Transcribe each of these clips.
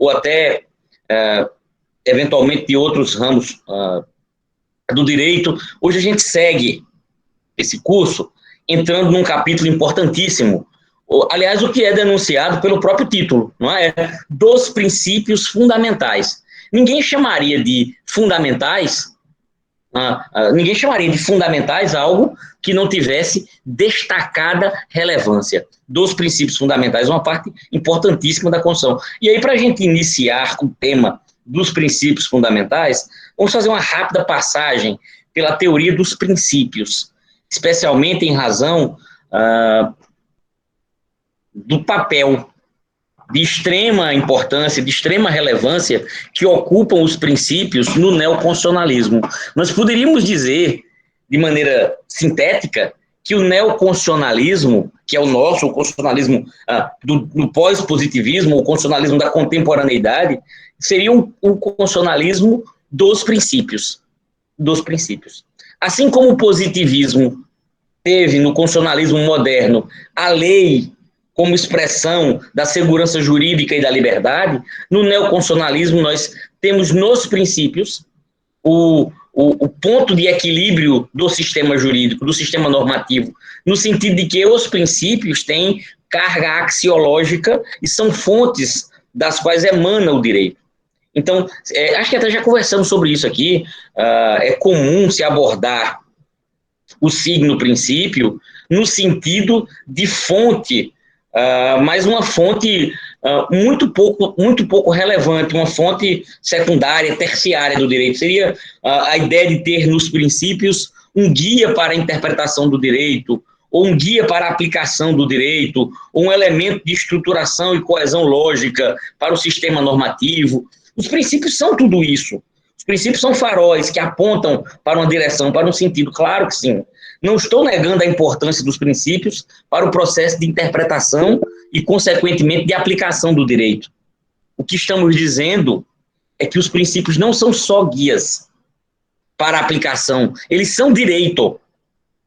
ou até, eventualmente, de outros ramos do direito. Hoje a gente segue esse curso entrando num capítulo importantíssimo, aliás, o que é denunciado pelo próprio título, não é? Dos princípios fundamentais. Ninguém chamaria de fundamentais algo que não tivesse destacada relevância. Dos princípios fundamentais, uma parte importantíssima da Constituição. E aí, para a gente iniciar o tema dos princípios fundamentais, vamos fazer uma rápida passagem pela teoria dos princípios, especialmente em razão do papel de extrema importância, de extrema relevância que ocupam os princípios no neoconstitucionalismo. Nós poderíamos dizer, de maneira sintética, que o neoconstitucionalismo, que é o nosso, o constitucionalismo do pós-positivismo, o constitucionalismo da contemporaneidade, seria um constitucionalismo dos princípios. Dos princípios. Assim como o positivismo teve no constitucionalismo moderno a lei como expressão da segurança jurídica e da liberdade, no neoconstitucionalismo nós temos nos princípios o ponto de equilíbrio do sistema jurídico, do sistema normativo, no sentido de que os princípios têm carga axiológica e são fontes das quais emana o direito. Então, acho que até já conversamos sobre isso aqui, é comum se abordar o signo princípio no sentido de fonte, mas uma fonte muito pouco relevante, uma fonte secundária, terciária do direito. Seria a ideia de ter nos princípios um guia para a interpretação do direito, ou um guia para a aplicação do direito, ou um elemento de estruturação e coesão lógica para o sistema normativo. Os princípios são tudo isso. Os princípios são faróis que apontam para uma direção, para um sentido, claro que sim. Não estou negando a importância dos princípios para o processo de interpretação e, consequentemente, de aplicação do direito. O que estamos dizendo é que os princípios não são só guias para a aplicação, eles são direito.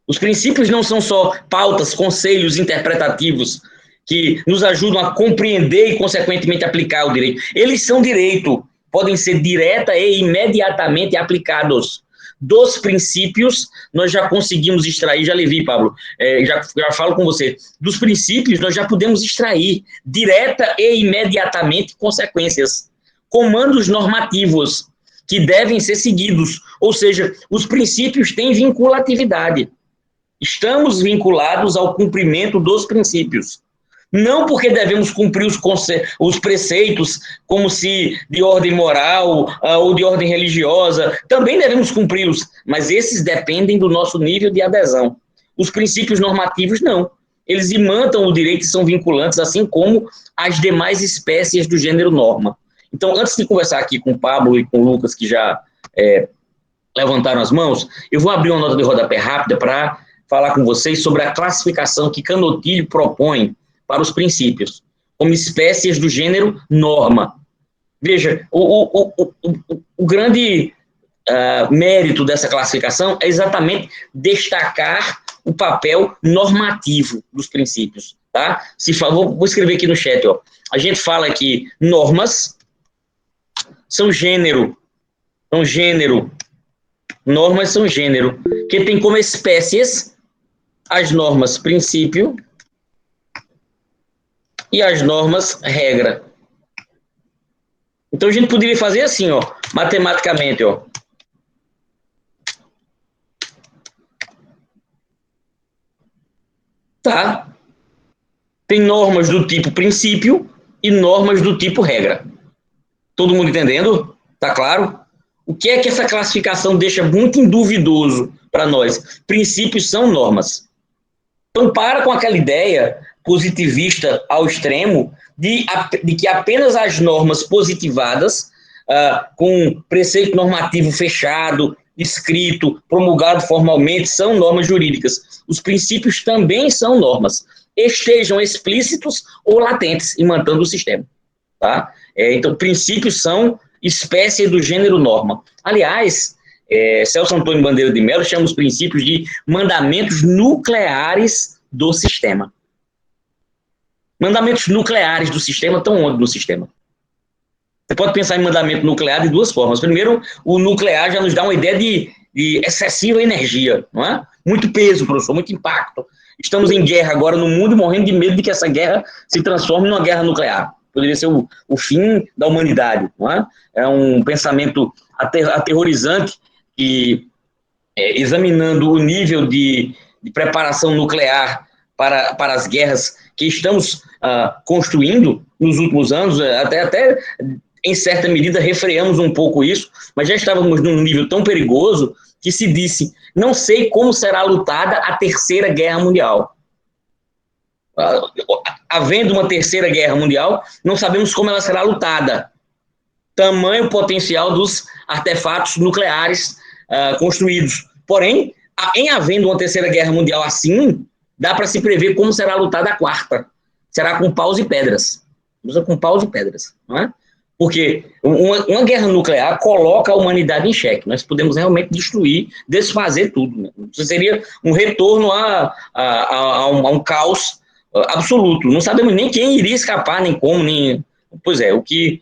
Os princípios não são só pautas, conselhos interpretativos que nos ajudam a compreender e, consequentemente, aplicar o direito. Eles são direito, podem ser direta e imediatamente aplicados. Dos princípios, nós já conseguimos extrair, já lhe Pablo, já falo com você, dos princípios nós já podemos extrair direta e imediatamente consequências, comandos normativos que devem ser seguidos, ou seja, os princípios têm vinculatividade. Estamos vinculados ao cumprimento dos princípios. Não porque devemos cumprir os preceitos como se de ordem moral ou de ordem religiosa, também devemos cumpri-los, mas esses dependem do nosso nível de adesão. Os princípios normativos, não. Eles imantam o direito e são vinculantes, assim como as demais espécies do gênero norma. Então, antes de conversar aqui com o Pablo e com o Lucas, que já levantaram as mãos, eu vou abrir uma nota de rodapé rápida para falar com vocês sobre a classificação que Canotilho propõe para os princípios, como espécies do gênero norma. Veja, o grande mérito dessa classificação é exatamente destacar o papel normativo dos princípios. Tá? Vou escrever aqui no chat. Ó. A gente fala que normas são gênero, normas são gênero, que tem como espécies as normas princípio e as normas regra. Então, a gente poderia fazer assim, ó, matematicamente, ó. Tá? Tem normas do tipo princípio e normas do tipo regra. Todo mundo entendendo? Tá claro? O que é que essa classificação deixa muito induvidoso para nós? Princípios são normas. Então, para com aquela ideia positivista ao extremo de que apenas as normas positivadas, com preceito normativo fechado, escrito, promulgado formalmente, são normas jurídicas. Os princípios também são normas, estejam explícitos ou latentes, imantando o sistema. Tá? Então, princípios são espécie do gênero norma. Aliás, Celso Antônio Bandeira de Mello chama os princípios de mandamentos nucleares do sistema. Mandamentos nucleares do sistema estão onde no sistema? Você pode pensar em mandamento nuclear de duas formas. Primeiro, o nuclear já nos dá uma ideia de excessiva energia, não é? Muito peso, professor, muito impacto. Estamos em guerra agora no mundo e morrendo de medo de que essa guerra se transforme numa guerra nuclear. Poderia ser o fim da humanidade, não é? É um pensamento aterrorizante que, examinando o nível de preparação nuclear para as guerras que estamos construindo nos últimos anos, até em certa medida refreamos um pouco isso, mas já estávamos num nível tão perigoso que se disse, não sei como será lutada a Terceira Guerra Mundial. Havendo uma Terceira Guerra Mundial, não sabemos como ela será lutada. Tamanho potencial dos artefatos nucleares construídos. Porém, em havendo uma Terceira Guerra Mundial assim, dá para se prever como será lutada a quarta. Será com paus e pedras. Usa com paus e pedras, não é? Porque uma guerra nuclear coloca a humanidade em xeque. Nós podemos realmente destruir, desfazer tudo. Né? Isso seria um retorno a um caos absoluto. Não sabemos nem quem iria escapar, nem como, nem... Pois é, o que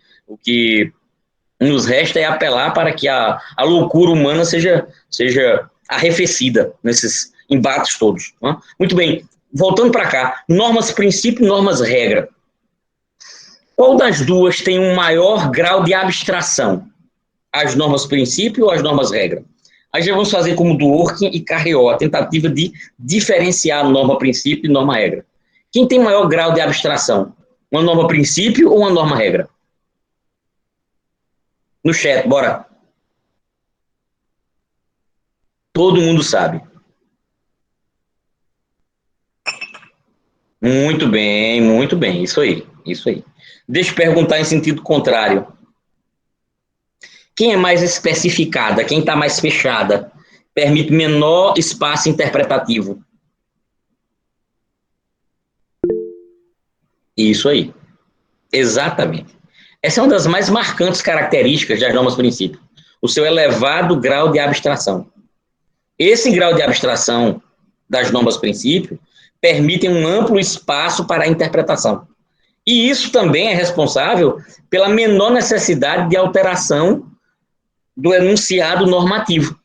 nos resta é apelar para que a loucura humana seja arrefecida nesses embates todos. Né? Muito bem, voltando para cá, normas princípio, normas regra. Qual das duas tem um maior grau de abstração? As normas princípio ou as normas regra? Aí já vamos fazer como Dworkin e Carrió, a tentativa de diferenciar norma princípio e norma regra. Quem tem maior grau de abstração? Uma norma princípio ou uma norma regra? No chat, bora. Todo mundo sabe. Muito bem, isso aí, isso aí. Deixa eu perguntar em sentido contrário. Quem é mais especificada? Quem está mais fechada? Permite menor espaço interpretativo. Isso aí. Exatamente. Essa é uma das mais marcantes características das normas princípio. O seu elevado grau de abstração. Esse grau de abstração das normas princípio permite um amplo espaço para a interpretação. E isso também é responsável pela menor necessidade de alteração do enunciado normativo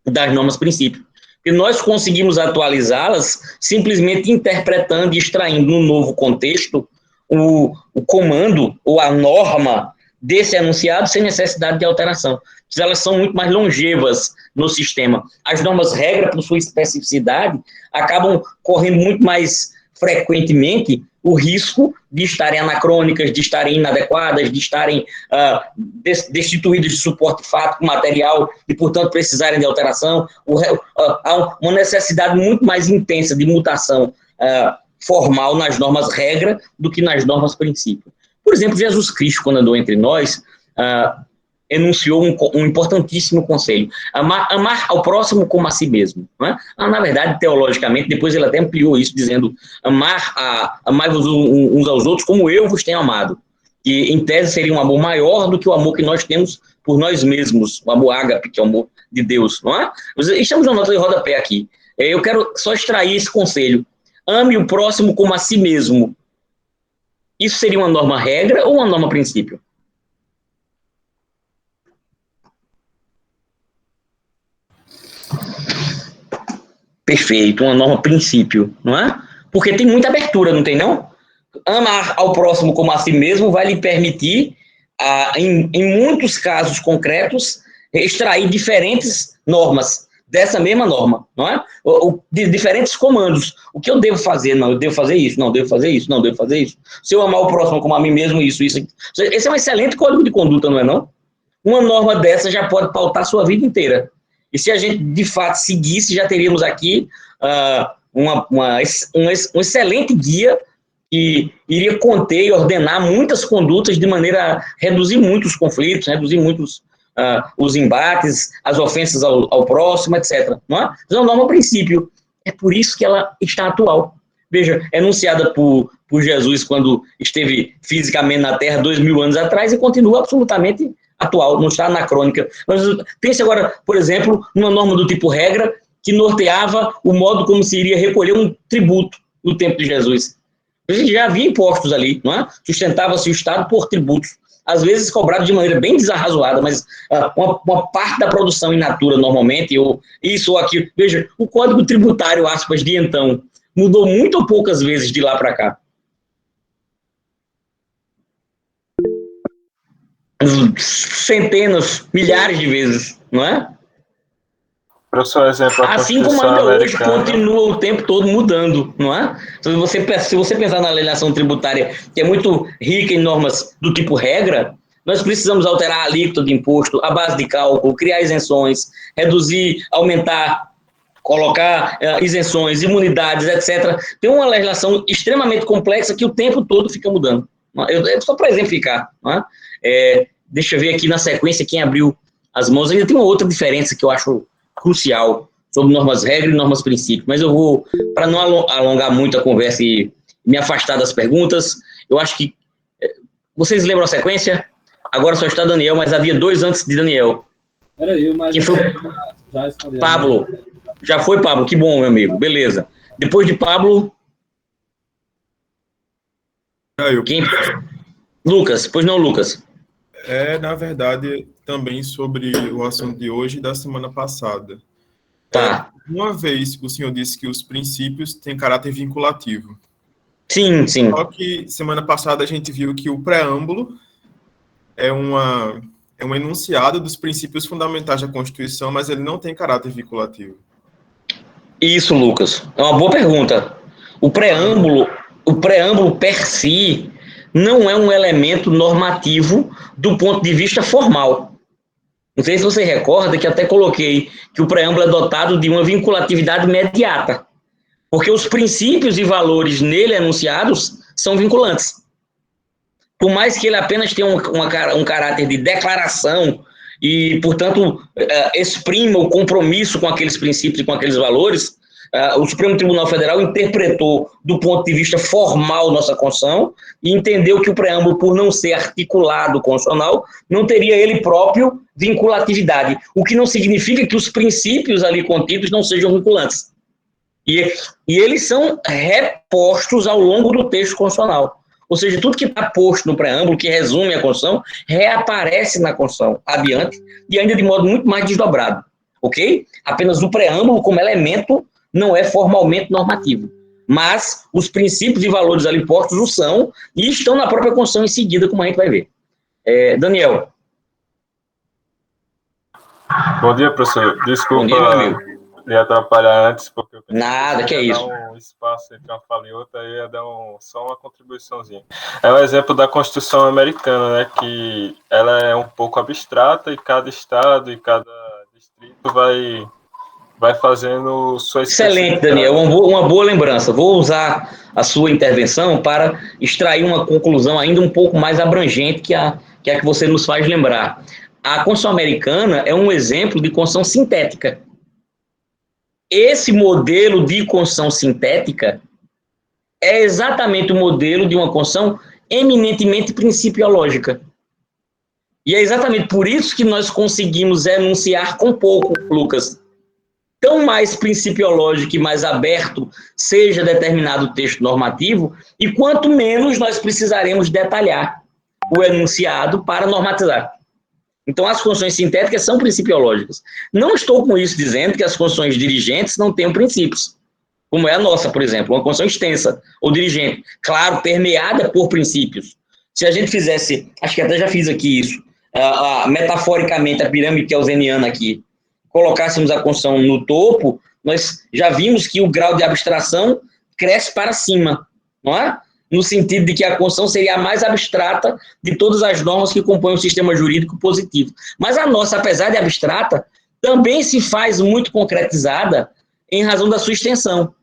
das normas princípio. E nós conseguimos atualizá-las simplesmente interpretando e extraindo no novo contexto o comando ou a norma desse enunciado sem necessidade de alteração. Elas são muito mais longevas no sistema. As normas regra, por sua especificidade, acabam correndo muito mais frequentemente o risco de estarem anacrônicas, de estarem inadequadas, de estarem destituídas de suporte fático, material, e, portanto, precisarem de alteração. Há uma necessidade muito mais intensa de mutação formal nas normas regra do que nas normas princípio. Por exemplo, Jesus Cristo, quando andou entre nós, enunciou um importantíssimo conselho: amar ao próximo como a si mesmo. Não é? Na verdade, teologicamente, depois ele até ampliou isso, dizendo: amai-vos uns aos outros como eu vos tenho amado. Que, em tese, seria um amor maior do que o amor que nós temos por nós mesmos, o amor ágape, que é o amor de Deus. Não é? Estamos na nota de rodapé aqui. Eu quero só extrair esse conselho: ame o próximo como a si mesmo. Isso seria uma norma regra ou uma norma princípio? Perfeito, uma norma princípio, não é? Porque tem muita abertura, não tem não? Amar ao próximo como a si mesmo vai lhe permitir, em muitos casos concretos, extrair diferentes normas dessa mesma norma, não é? De diferentes comandos. O que eu devo fazer? Não, eu devo fazer isso, não, devo fazer isso, não, devo fazer isso. Se eu amar o próximo como a mim mesmo, isso. Esse é um excelente código de conduta, não é não? Uma norma dessa já pode pautar a sua vida inteira. E se a gente, de fato, seguisse, já teríamos aqui um excelente guia que iria conter e ordenar muitas condutas de maneira a reduzir muitos conflitos, reduzir muitos os embates, as ofensas ao próximo, etc. Não é? Mas é uma norma princípio. É por isso que ela está atual. Veja, enunciada por Jesus quando esteve fisicamente na Terra 2000 anos atrás e continua absolutamente atual, não está anacrônica. Mas pense agora, por exemplo, numa norma do tipo regra que norteava o modo como se iria recolher um tributo no tempo de Jesus. A gente já havia impostos ali, não é? Sustentava-se o Estado por tributos. às vezes cobrado de maneira bem desarrazoada, mas uma parte da produção in natura, normalmente, ou isso ou aquilo. Veja, o Código Tributário, aspas, de então, mudou muito ou poucas vezes de lá para cá? Centenas, milhares de vezes, não é? Professor, exemplo, a Assim como Constituição ainda hoje Americana. continua o tempo todo mudando, não é? Se você pensar na legislação tributária, que é muito rica em normas do tipo regra, nós precisamos alterar a alíquota de imposto, a base de cálculo, criar isenções, reduzir, aumentar, colocar isenções, imunidades, etc. Tem uma legislação extremamente complexa que o tempo todo fica mudando. Só para exemplificar, não é? Deixa eu ver aqui na sequência quem abriu as mãos. Ainda tem uma outra diferença que eu acho crucial sobre normas regras e normas princípios, mas eu vou, para não alongar muito a conversa e me afastar das perguntas, eu acho que vocês lembram a sequência? Agora só está Daniel, mas havia 2 antes de Daniel. Era eu, mas quem foi? Já respondeu. Pablo. Já foi, Pablo? Que bom, meu amigo. Beleza. Depois de Pablo... Quem? Lucas. Pois não, Lucas. Na verdade, também sobre o assunto de hoje e da semana passada. Tá. Uma vez o senhor disse que os princípios têm caráter vinculativo. Sim, sim. Só que semana passada a gente viu que o preâmbulo é um enunciado dos princípios fundamentais da Constituição, mas ele não tem caráter vinculativo. Isso, Lucas. É uma boa pergunta. O preâmbulo per si não é um elemento normativo do ponto de vista formal. Não sei se você recorda que até coloquei que o preâmbulo é dotado de uma vinculatividade imediata, porque os princípios e valores nele enunciados são vinculantes. Por mais que ele apenas tenha um caráter de declaração e, portanto, exprima o compromisso com aqueles princípios e com aqueles valores, o Supremo Tribunal Federal interpretou do ponto de vista formal nossa Constituição e entendeu que o preâmbulo, por não ser articulado constitucional, não teria ele próprio vinculatividade, o que não significa que os princípios ali contidos não sejam vinculantes. E eles são repostos ao longo do texto constitucional. Ou seja, tudo que está posto no preâmbulo, que resume a Constituição, reaparece na Constituição adiante e ainda de modo muito mais desdobrado. Ok? Apenas o preâmbulo, como elemento, não é formalmente normativo. Mas os princípios e valores ali postos o são e estão na própria Constituição em seguida, como a gente vai ver. Daniel. Bom dia, professor. Desculpa. Bom dia, meu amigo. Lhe atrapalhar antes, porque eu nada, que é isso. Dar um espaço entre uma fala e outra, aí ia dar só uma contribuiçãozinha. É um exemplo da Constituição americana, né, que ela é um pouco abstrata e cada estado e cada distrito vai fazendo sua Excelente, Daniel, uma boa lembrança. Vou usar a sua intervenção para extrair uma conclusão ainda um pouco mais abrangente que a que você nos faz lembrar. A Constituição americana é um exemplo de Constituição sintética. Esse modelo de Constituição sintética é exatamente o modelo de uma Constituição eminentemente principiológica. E é exatamente por isso que nós conseguimos enunciar com pouco, Lucas. Tão mais principiológico e mais aberto seja determinado texto normativo, e quanto menos nós precisaremos detalhar o enunciado para normatizar. Então, as constituições sintéticas são principiológicas. Não estou com isso dizendo que as constituições dirigentes não tenham princípios, como é a nossa, por exemplo, uma constituição extensa ou dirigente, claro, permeada por princípios. Se a gente fizesse, acho que até já fiz aqui isso, metaforicamente a pirâmide kelseniana aqui, colocássemos a Constituição no topo, nós já vimos que o grau de abstração cresce para cima, não é? No sentido de que a Constituição seria a mais abstrata de todas as normas que compõem o sistema jurídico positivo. Mas a nossa, apesar de abstrata, também se faz muito concretizada em razão da sua extensão.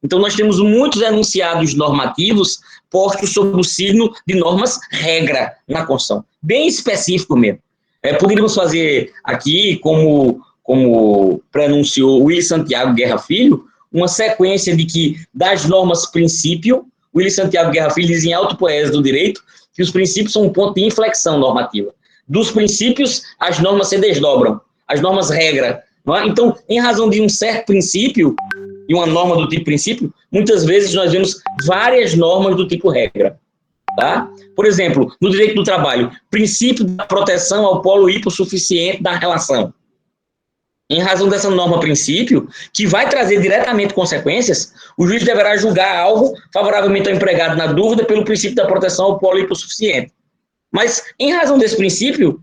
Então, nós temos muitos enunciados normativos postos sob o signo de normas regra na Constituição, bem específico mesmo. Poderíamos fazer aqui, como pronunciou Willy Santiago Guerra Filho, uma sequência de que das normas princípio, Willy Santiago Guerra Filho diz em Auto Poesia do Direito que os princípios são um ponto de inflexão normativa. Dos princípios, as normas se desdobram, as normas regra. Não é? Então, em razão de um certo princípio, e uma norma do tipo princípio, muitas vezes nós vemos várias normas do tipo regra. Tá? Por exemplo, no direito do trabalho, princípio da proteção ao polo hipossuficiente da relação. Em razão dessa norma-princípio, que vai trazer diretamente consequências, o juiz deverá julgar algo favoravelmente ao empregado na dúvida pelo princípio da proteção ao polo hipossuficiente. Mas, em razão desse princípio,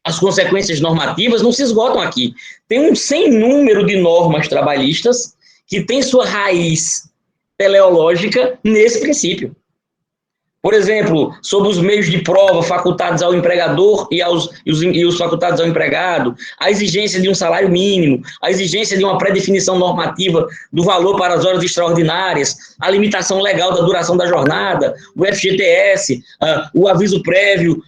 as consequências normativas não se esgotam aqui. Tem um sem número de normas trabalhistas que tem sua raiz teleológica nesse princípio. Por exemplo, sobre os meios de prova facultados ao empregador e os facultados ao empregado, a exigência de um salário mínimo, a exigência de uma pré-definição normativa do valor para as horas extraordinárias, a limitação legal da duração da jornada, o FGTS, o aviso prévio,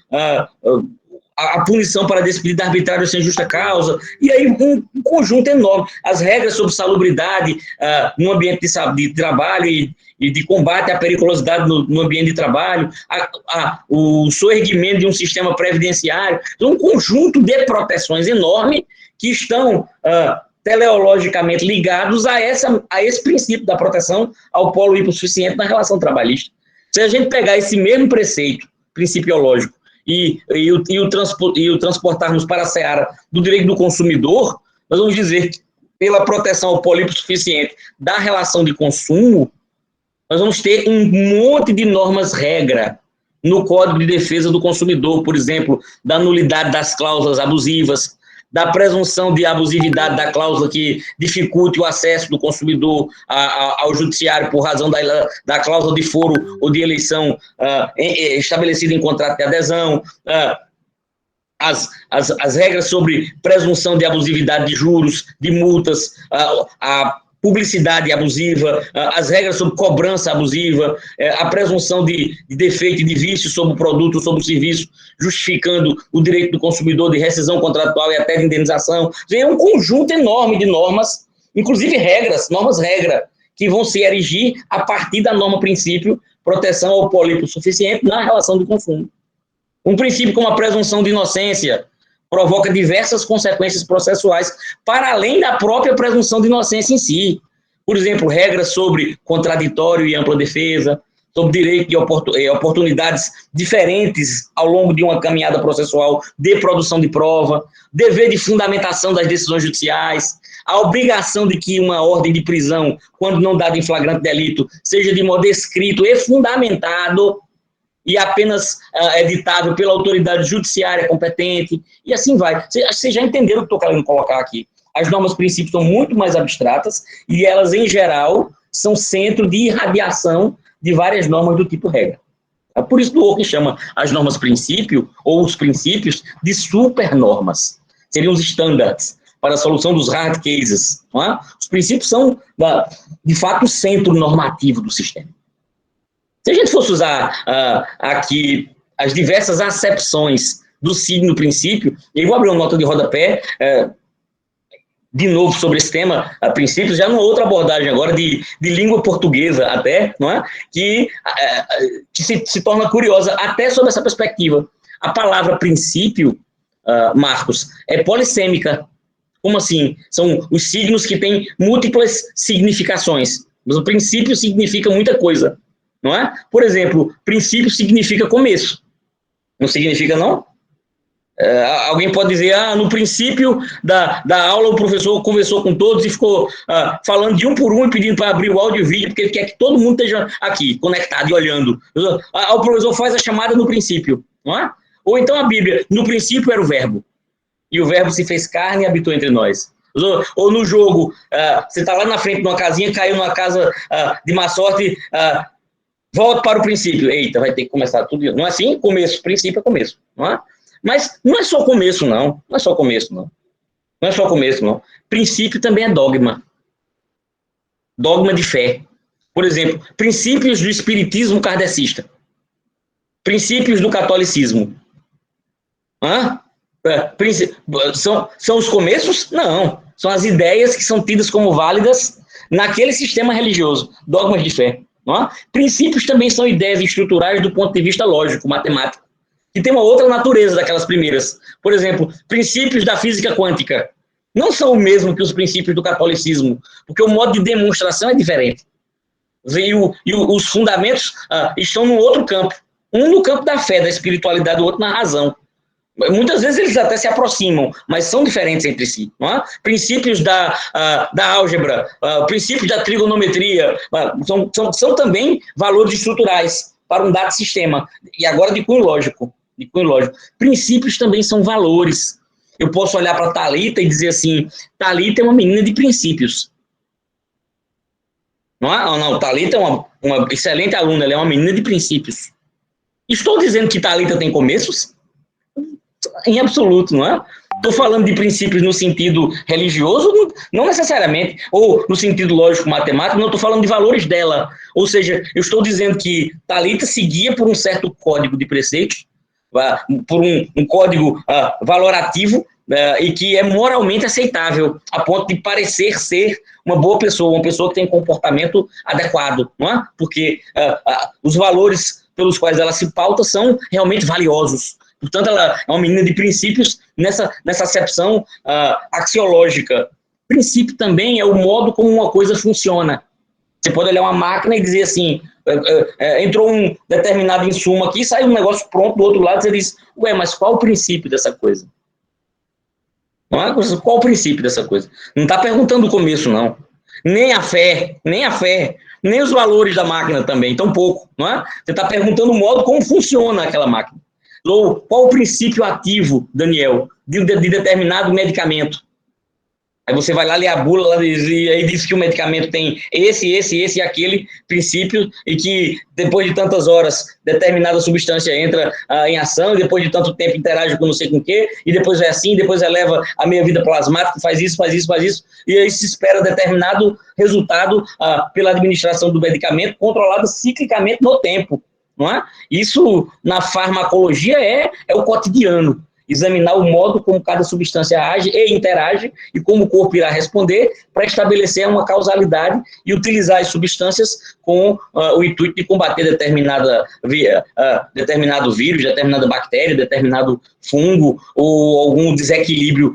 a punição para despedida arbitrária sem justa causa, e aí um conjunto enorme. As regras sobre salubridade no ambiente de trabalho e de combate à periculosidade no ambiente de trabalho, o soerguimento de um sistema previdenciário, um conjunto de proteções enorme que estão teleologicamente ligados a esse princípio da proteção ao polo hipossuficiente na relação trabalhista. Se a gente pegar esse mesmo preceito principiológico e o transportarmos para a seara do direito do consumidor, nós vamos dizer que, pela proteção ao polo hipossuficiente da relação de consumo, nós vamos ter um monte de normas-regra no Código de Defesa do Consumidor, por exemplo, da nulidade das cláusulas abusivas, da presunção de abusividade da cláusula que dificulte o acesso do consumidor ao judiciário por razão da cláusula de foro ou de eleição estabelecida em contrato de adesão, as regras sobre presunção de abusividade de juros, de multas, a publicidade abusiva, as regras sobre cobrança abusiva, a presunção de defeito e de vício sobre o produto ou sobre o serviço, justificando o direito do consumidor de rescisão contratual e até de indenização. É um conjunto enorme de normas, inclusive normas-regra, que vão se erigir a partir da norma-princípio, proteção ao polo hipossuficiente na relação de consumo. Um princípio como a presunção de inocência provoca diversas consequências processuais, para além da própria presunção de inocência em si. Por exemplo, regras sobre contraditório e ampla defesa, sobre direito de oportunidades diferentes ao longo de uma caminhada processual de produção de prova, dever de fundamentação das decisões judiciais, a obrigação de que uma ordem de prisão, quando não dada em flagrante delito, seja de modo escrito e fundamentado, e apenas editável pela autoridade judiciária competente, e assim vai. Vocês já entenderam o que estou querendo colocar aqui. As normas princípios são muito mais abstratas, e elas, em geral, são centro de irradiação de várias normas do tipo regra. É por isso que o Ockham chama as normas princípio, ou os princípios, de supernormas. Seriam os standards para a solução dos hard cases. Não é? Os princípios são, de fato, o centro normativo do sistema. Se a gente fosse usar aqui as diversas acepções do signo princípio, eu vou abrir uma nota de rodapé, de novo sobre esse tema, princípios, já numa outra abordagem agora, de língua portuguesa até, não é? Que se torna curiosa até sob essa perspectiva. A palavra princípio, Marcos, é polissêmica. Como assim? São os signos que têm múltiplas significações. Mas o princípio significa muita coisa. Não é? Por exemplo, princípio significa começo. Não significa, não? Alguém pode dizer, no princípio da aula o professor conversou com todos e ficou falando de um por um e pedindo para abrir o áudio e o vídeo, porque ele quer que todo mundo esteja aqui, conectado e olhando. O professor faz a chamada no princípio. Não é? Ou então a Bíblia, no princípio era o verbo. E o verbo se fez carne e habitou entre nós. Ou no jogo, você está lá na frente de uma casinha, caiu numa casa de má sorte, volta para o princípio. Eita, vai ter que começar tudo. Não é assim? Começo. Princípio é começo. Não é? Mas não é só começo, não. Não é só começo, não. Não é só começo, não. Princípio também é dogma. Dogma de fé. Por exemplo, princípios do espiritismo kardecista. Princípios do catolicismo. São os começos? Não. São as ideias que são tidas como válidas naquele sistema religioso. Dogmas de fé. Não é? Princípios também são ideias estruturais do ponto de vista lógico, matemático, que tem uma outra natureza daquelas primeiras. Por exemplo, princípios da física quântica não são o mesmo que os princípios do catolicismo, porque o modo de demonstração é diferente. Os fundamentos estão num outro campo. Um no campo da fé, da espiritualidade, o outro na razão. Muitas vezes eles até se aproximam, mas são diferentes entre si. Não é? Princípios da álgebra, princípios da trigonometria, são também valores estruturais para um dado sistema. E agora de cunho lógico. Princípios também são valores. Eu posso olhar para Thalita e dizer assim, Thalita é uma menina de princípios. Não é? Não, Thalita é uma excelente aluna, ela é uma menina de princípios. Estou dizendo que Thalita tem começos? Em absoluto, não é? Estou falando de princípios no sentido religioso? Não necessariamente. Ou no sentido lógico-matemático, não estou falando de valores dela. Ou seja, eu estou dizendo que Thalita seguia por um certo código de preceitos, por um código valorativo, e que é moralmente aceitável, a ponto de parecer ser uma boa pessoa, uma pessoa que tem comportamento adequado, não é? Porque os valores pelos quais ela se pauta são realmente valiosos. Portanto, ela é uma menina de princípios nessa acepção axiológica. Princípio também é o modo como uma coisa funciona. Você pode olhar uma máquina e dizer assim, entrou um determinado insumo aqui, sai um negócio pronto do outro lado, você diz, ué, mas qual o princípio dessa coisa? Não é? Qual o princípio dessa coisa? Não está perguntando o começo, não. Nem a fé, nem os valores da máquina também, tão pouco, não é? Você está perguntando o modo como funciona aquela máquina. Ou qual o princípio ativo, Daniel, de determinado medicamento? Aí você vai lá ler a bula e aí diz que o medicamento tem esse e aquele princípio e que depois de tantas horas determinada substância entra em ação e depois de tanto tempo interage com não sei com o quê e depois é assim, depois eleva a meia-vida plasmática, faz isso e aí se espera determinado resultado pela administração do medicamento controlado ciclicamente no tempo. Não é? Isso, na farmacologia, é o cotidiano. Examinar o modo como cada substância age e interage e como o corpo irá responder para estabelecer uma causalidade e utilizar as substâncias com o intuito de combater determinado vírus, determinada bactéria, determinado fungo ou algum desequilíbrio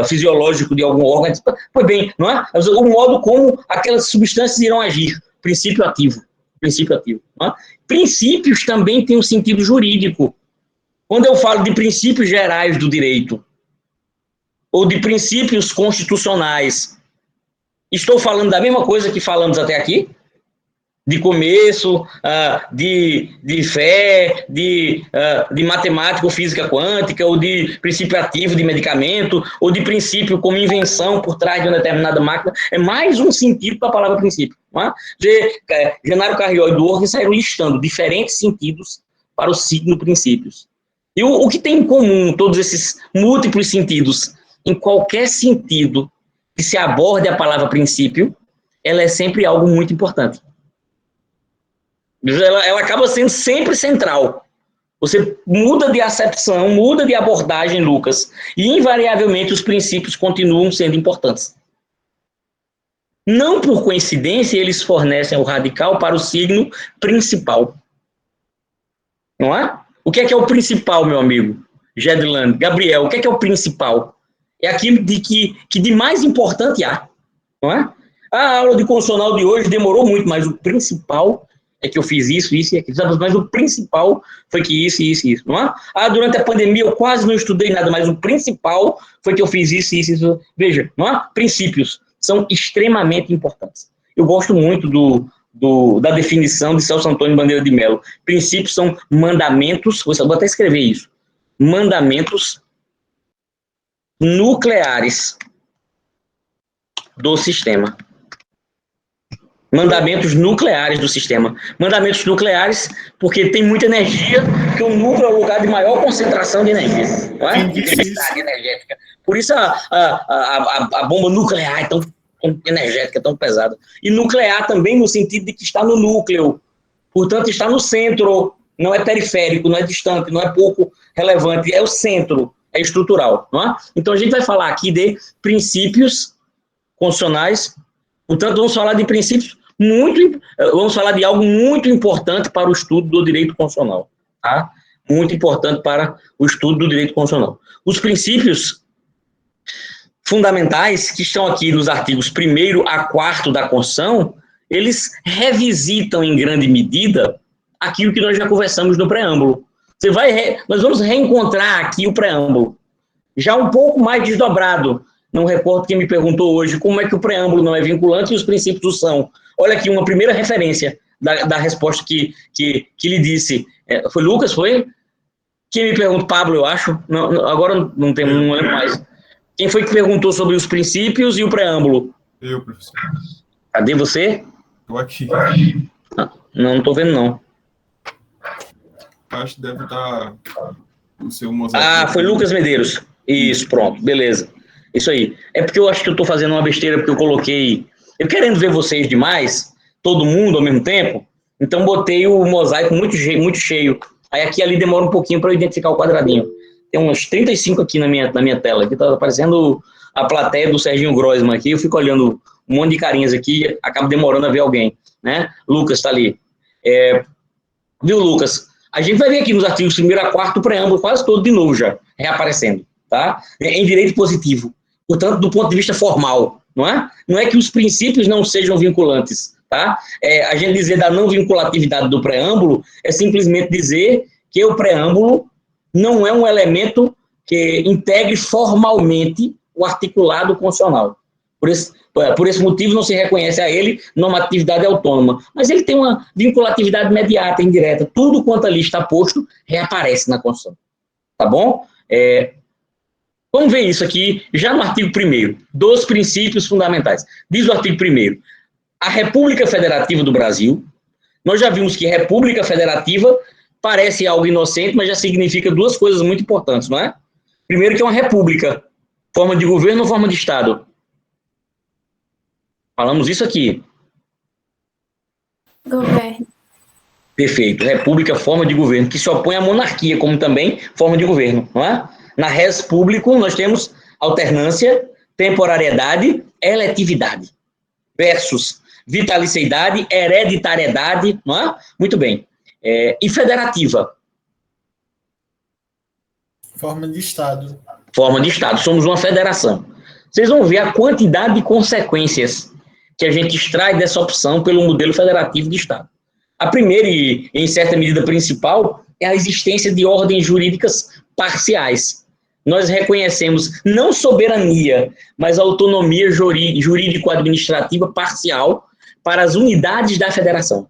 fisiológico de algum órgão. Pois bem, não é? O modo como aquelas substâncias irão agir. Princípio ativo. Não é? Princípios também têm um sentido jurídico. Quando eu falo de princípios gerais do direito, ou de princípios constitucionais, estou falando da mesma coisa que falamos até aqui? De começo, de fé, de matemática ou física quântica, ou de princípio ativo de medicamento, ou de princípio como invenção por trás de uma determinada máquina. É mais um sentido para a palavra princípio. Não é? Genaro Carrió e Dworkin saíram listando diferentes sentidos para o signo princípios. E o que tem em comum todos esses múltiplos sentidos? Em qualquer sentido que se aborde a palavra princípio, ela é sempre algo muito importante. Ela acaba sendo sempre central. Você muda de acepção, muda de abordagem, Lucas, e invariavelmente os princípios continuam sendo importantes. Não por coincidência, eles fornecem o radical para o signo principal. Não é? O que é o principal, meu amigo? Gedland, Gabriel, o que é o principal? É aquilo que de mais importante há. Não é? A aula de constitucional de hoje demorou muito, mas o principal é que eu fiz isso e aquilo. Mas o principal foi que isso. Não é? Durante a pandemia eu quase não estudei nada, mas o principal foi que eu fiz isso. Veja, não é? Princípios são extremamente importantes. Eu gosto muito da definição de Celso Antônio Bandeira de Mello. Princípios são mandamentos, vou até escrever isso, mandamentos nucleares do sistema. Mandamentos nucleares do sistema. Mandamentos nucleares porque tem muita energia, porque o núcleo é o lugar de maior concentração de energia. Não é? Energética. Por isso a bomba nuclear é tão energética, tão pesada. E nuclear também no sentido de que está no núcleo. Portanto, está no centro. Não é periférico, não é distante, não é pouco relevante. É o centro, é estrutural. Não é? Então, a gente vai falar aqui de princípios constitucionais. Portanto, vamos falar de princípios vamos falar de algo muito importante para o estudo do direito constitucional. Tá? Muito importante para o estudo do direito constitucional. Os princípios fundamentais que estão aqui nos artigos 1º a 4º da Constituição, eles revisitam em grande medida aquilo que nós já conversamos no preâmbulo. Nós vamos reencontrar aqui o preâmbulo, já um pouco mais desdobrado. Não recordo quem me perguntou hoje como é que o preâmbulo não é vinculante e os princípios o são. Olha aqui uma primeira referência da resposta que lhe disse. Foi Lucas, foi? Quem me perguntou? Pablo, eu acho. Agora não lembro mais. Quem foi que perguntou sobre os princípios e o preâmbulo? Eu, professor. Cadê você? Estou aqui. Não estou vendo, não. Acho que deve estar o seu mosaico. Foi Lucas Medeiros. Isso, pronto, beleza. Isso aí. É porque eu acho que eu estou fazendo uma besteira, porque eu coloquei... Eu querendo ver vocês demais, todo mundo ao mesmo tempo, então botei o mosaico muito cheio. Aí aqui e ali demora um pouquinho para eu identificar o quadradinho. Tem uns 35 aqui na minha tela. Aqui está aparecendo a plateia do Serginho Groisman aqui. Eu fico olhando um monte de carinhas aqui, acabo demorando a ver alguém, né? Lucas está ali. Viu, Lucas? A gente vai ver aqui nos artigos 1º a 4º, o preâmbulo quase todo de novo já, reaparecendo, tá? Em direito positivo. Portanto, do ponto de vista formal, não é? Não é que os princípios não sejam vinculantes, tá? A gente dizer da não vinculatividade do preâmbulo é simplesmente dizer que o preâmbulo não é um elemento que integre formalmente o articulado constitucional. Por esse motivo, não se reconhece a ele normatividade autônoma. Mas ele tem uma vinculatividade imediata, indireta. Tudo quanto ali está posto, reaparece na Constituição. Tá bom? Vamos ver isso aqui, já no artigo 1º, dos princípios fundamentais. Diz o artigo 1º, a República Federativa do Brasil, nós já vimos que República Federativa parece algo inocente, mas já significa duas coisas muito importantes, não é? Primeiro que é uma república, forma de governo ou forma de Estado? Falamos isso aqui. Governo. Perfeito. República, forma de governo, que se opõe à monarquia, como também forma de governo, não é? Na res público, nós temos alternância, temporariedade, eletividade, versus vitaliciedade, hereditariedade, não é? Muito bem. E federativa? Forma de Estado. Forma de Estado. Somos uma federação. Vocês vão ver a quantidade de consequências que a gente extrai dessa opção pelo modelo federativo de Estado. A primeira e, em certa medida, principal é a existência de ordens jurídicas parciais. Nós reconhecemos não soberania, mas autonomia jurídico-administrativa parcial para as unidades da federação.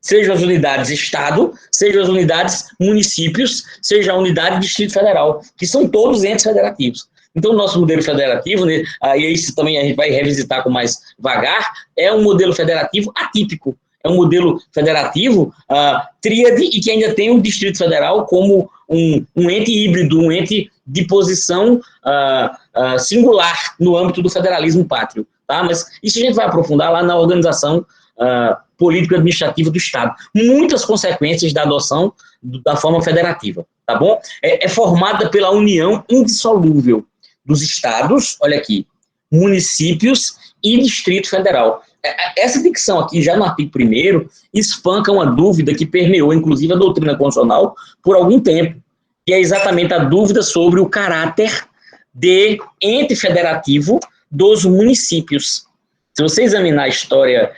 Sejam as unidades Estado, sejam as unidades municípios, seja a unidade Distrito Federal, que são todos entes federativos. Então, o nosso modelo federativo, né, e isso também a gente vai revisitar com mais vagar, é um modelo federativo atípico. É um modelo federativo tríade e que ainda tem o Distrito Federal como um ente híbrido, um ente de posição singular no âmbito do federalismo pátrio. Tá? Mas isso a gente vai aprofundar lá na organização político-administrativa do Estado. Muitas consequências da adoção da forma federativa. Tá bom? É formada pela união indissolúvel dos estados, olha aqui, municípios e Distrito Federal. Essa dicção aqui, já no artigo 1º, espanca uma dúvida que permeou, inclusive, a doutrina constitucional por algum tempo, que é exatamente a dúvida sobre o caráter de ente federativo dos municípios. Se você examinar a história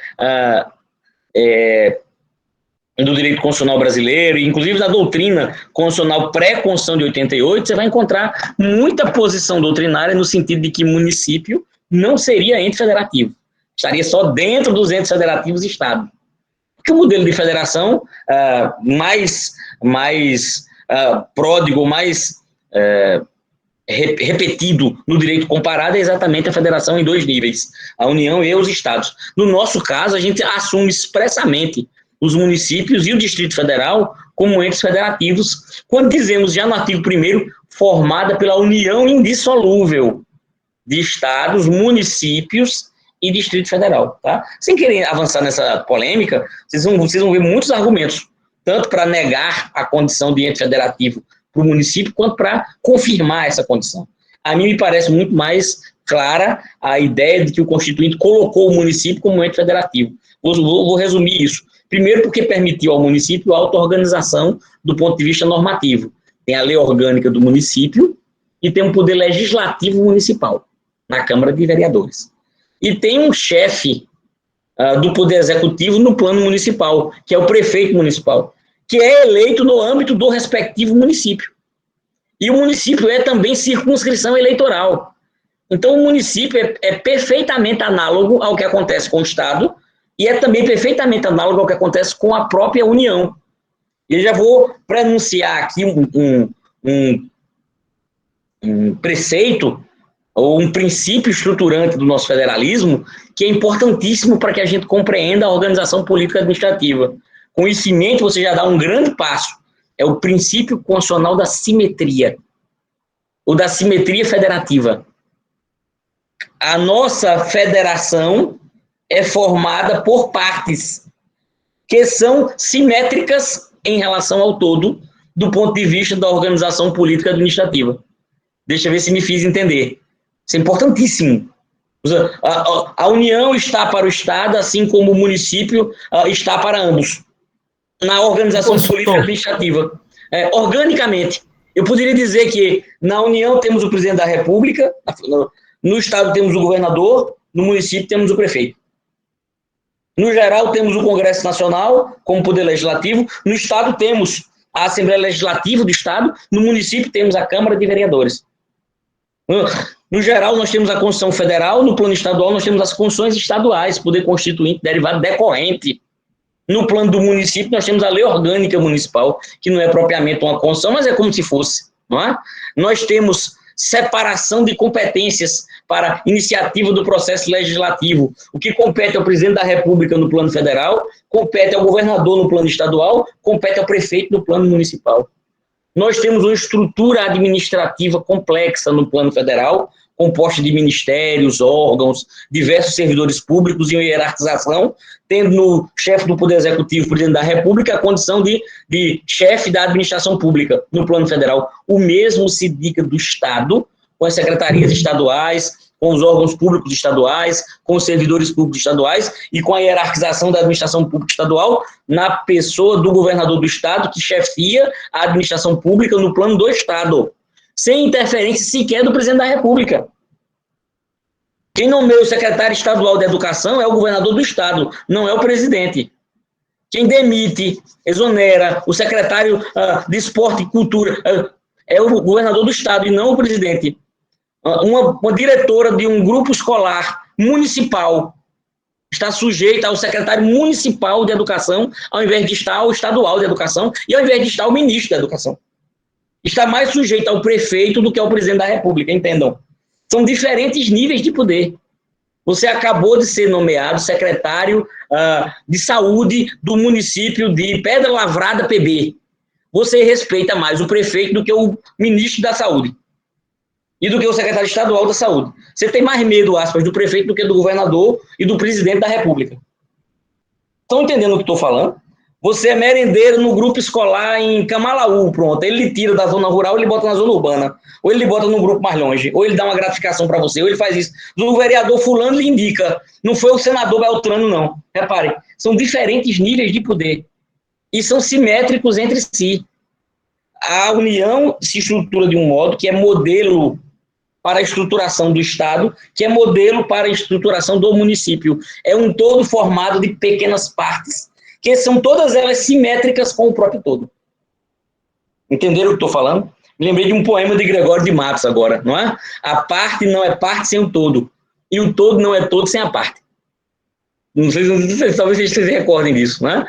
do direito constitucional brasileiro, inclusive da doutrina constitucional pré-Constituição de 88, você vai encontrar muita posição doutrinária no sentido de que município não seria ente federativo, estaria só dentro dos entes federativos Estado. Porque o modelo de federação mais pródigo, mais repetido no direito comparado é exatamente a federação em dois níveis, a União e os Estados. No nosso caso, a gente assume expressamente os municípios e o Distrito Federal como entes federativos, quando dizemos já no artigo 1º, formada pela união indissolúvel de estados, municípios e Distrito Federal. Tá? Sem querer avançar nessa polêmica, vocês vão ver muitos argumentos, tanto para negar a condição de ente federativo para o município, quanto para confirmar essa condição. A mim me parece muito mais clara a ideia de que o Constituinte colocou o município como ente federativo. Vou resumir isso. Primeiro, porque permitiu ao município a auto-organização do ponto de vista normativo. Tem a lei orgânica do município e tem um poder legislativo municipal, na Câmara de Vereadores. E tem um chefe do Poder Executivo no plano municipal, que é o prefeito municipal, que é eleito no âmbito do respectivo município. E o município é também circunscrição eleitoral. Então, o município é perfeitamente análogo ao que acontece com o Estado e é também perfeitamente análogo ao que acontece com a própria União. E eu já vou pronunciar aqui um preceito ou um princípio estruturante do nosso federalismo que é importantíssimo para que a gente compreenda a organização política administrativa. Com isso em mente, você já dá um grande passo. É o princípio constitucional da simetria, ou da simetria federativa. A nossa federação é formada por partes que são simétricas em relação ao todo, do ponto de vista da organização política administrativa. Deixa eu ver se me fiz entender. Isso é importantíssimo. A União está para o Estado, assim como o município está para ambos, na organização política administrativa. Organicamente. Eu poderia dizer que na União temos o presidente da República, no Estado temos o governador, no município temos o prefeito. No geral, temos o Congresso Nacional como poder legislativo, no Estado temos a Assembleia Legislativa do Estado, no município temos a Câmara de Vereadores. No geral, nós temos a Constituição Federal, no plano estadual nós temos as constituições estaduais, poder constituinte, derivado, decorrente. No plano do município, nós temos a Lei Orgânica Municipal, que não é propriamente uma Constituição, mas é como se fosse. Não é? Nós temos separação de competências para iniciativa do processo legislativo. O que compete ao presidente da República no plano federal, compete ao governador no plano estadual, compete ao prefeito no plano municipal. Nós temos uma estrutura administrativa complexa no plano federal, composta de ministérios, órgãos, diversos servidores públicos e uma hierarquização, tendo no chefe do Poder Executivo, presidente da República, a condição de chefe da administração pública no plano federal. O mesmo se diga do Estado, com as secretarias estaduais, com os órgãos públicos estaduais, com os servidores públicos estaduais e com a hierarquização da administração pública estadual na pessoa do governador do Estado, que chefia a administração pública no plano do Estado, sem interferência sequer do presidente da República. Quem nomeia o secretário estadual de Educação é o governador do Estado, não é o presidente. Quem demite, exonera o secretário de Esporte e Cultura é o governador do Estado e não o presidente. Uma diretora de um grupo escolar municipal está sujeita ao secretário municipal de Educação, ao invés de estar ao estadual de Educação e ao invés de estar ao ministro da Educação. Está mais sujeito ao prefeito do que ao presidente da República, entendam. São diferentes níveis de poder. Você acabou de ser nomeado secretário de saúde do município de Pedra Lavrada, PB. Você respeita mais o prefeito do que o ministro da Saúde e do que o secretário estadual da Saúde. Você tem mais medo, aspas, do prefeito do que do governador e do presidente da República. Estão entendendo o que estou falando? Você é merendeiro no grupo escolar em Camalaú, pronto. Ele lhe tira da zona rural e ele bota na zona urbana. Ou ele lhe bota num grupo mais longe. Ou ele dá uma gratificação para você. Ou ele faz isso. O vereador fulano lhe indica. Não foi o senador Beltrano, não. Reparem, são diferentes níveis de poder. E são simétricos entre si. A União se estrutura de um modo que é modelo para a estruturação do Estado, que é modelo para a estruturação do município. É um todo formado de pequenas partes, que são todas elas simétricas com o próprio todo. Entenderam o que estou falando? Me lembrei de um poema de Gregório de Matos agora, não é? A parte não é parte sem o todo, e o todo não é todo sem a parte. Não sei, talvez vocês se recordem disso, né?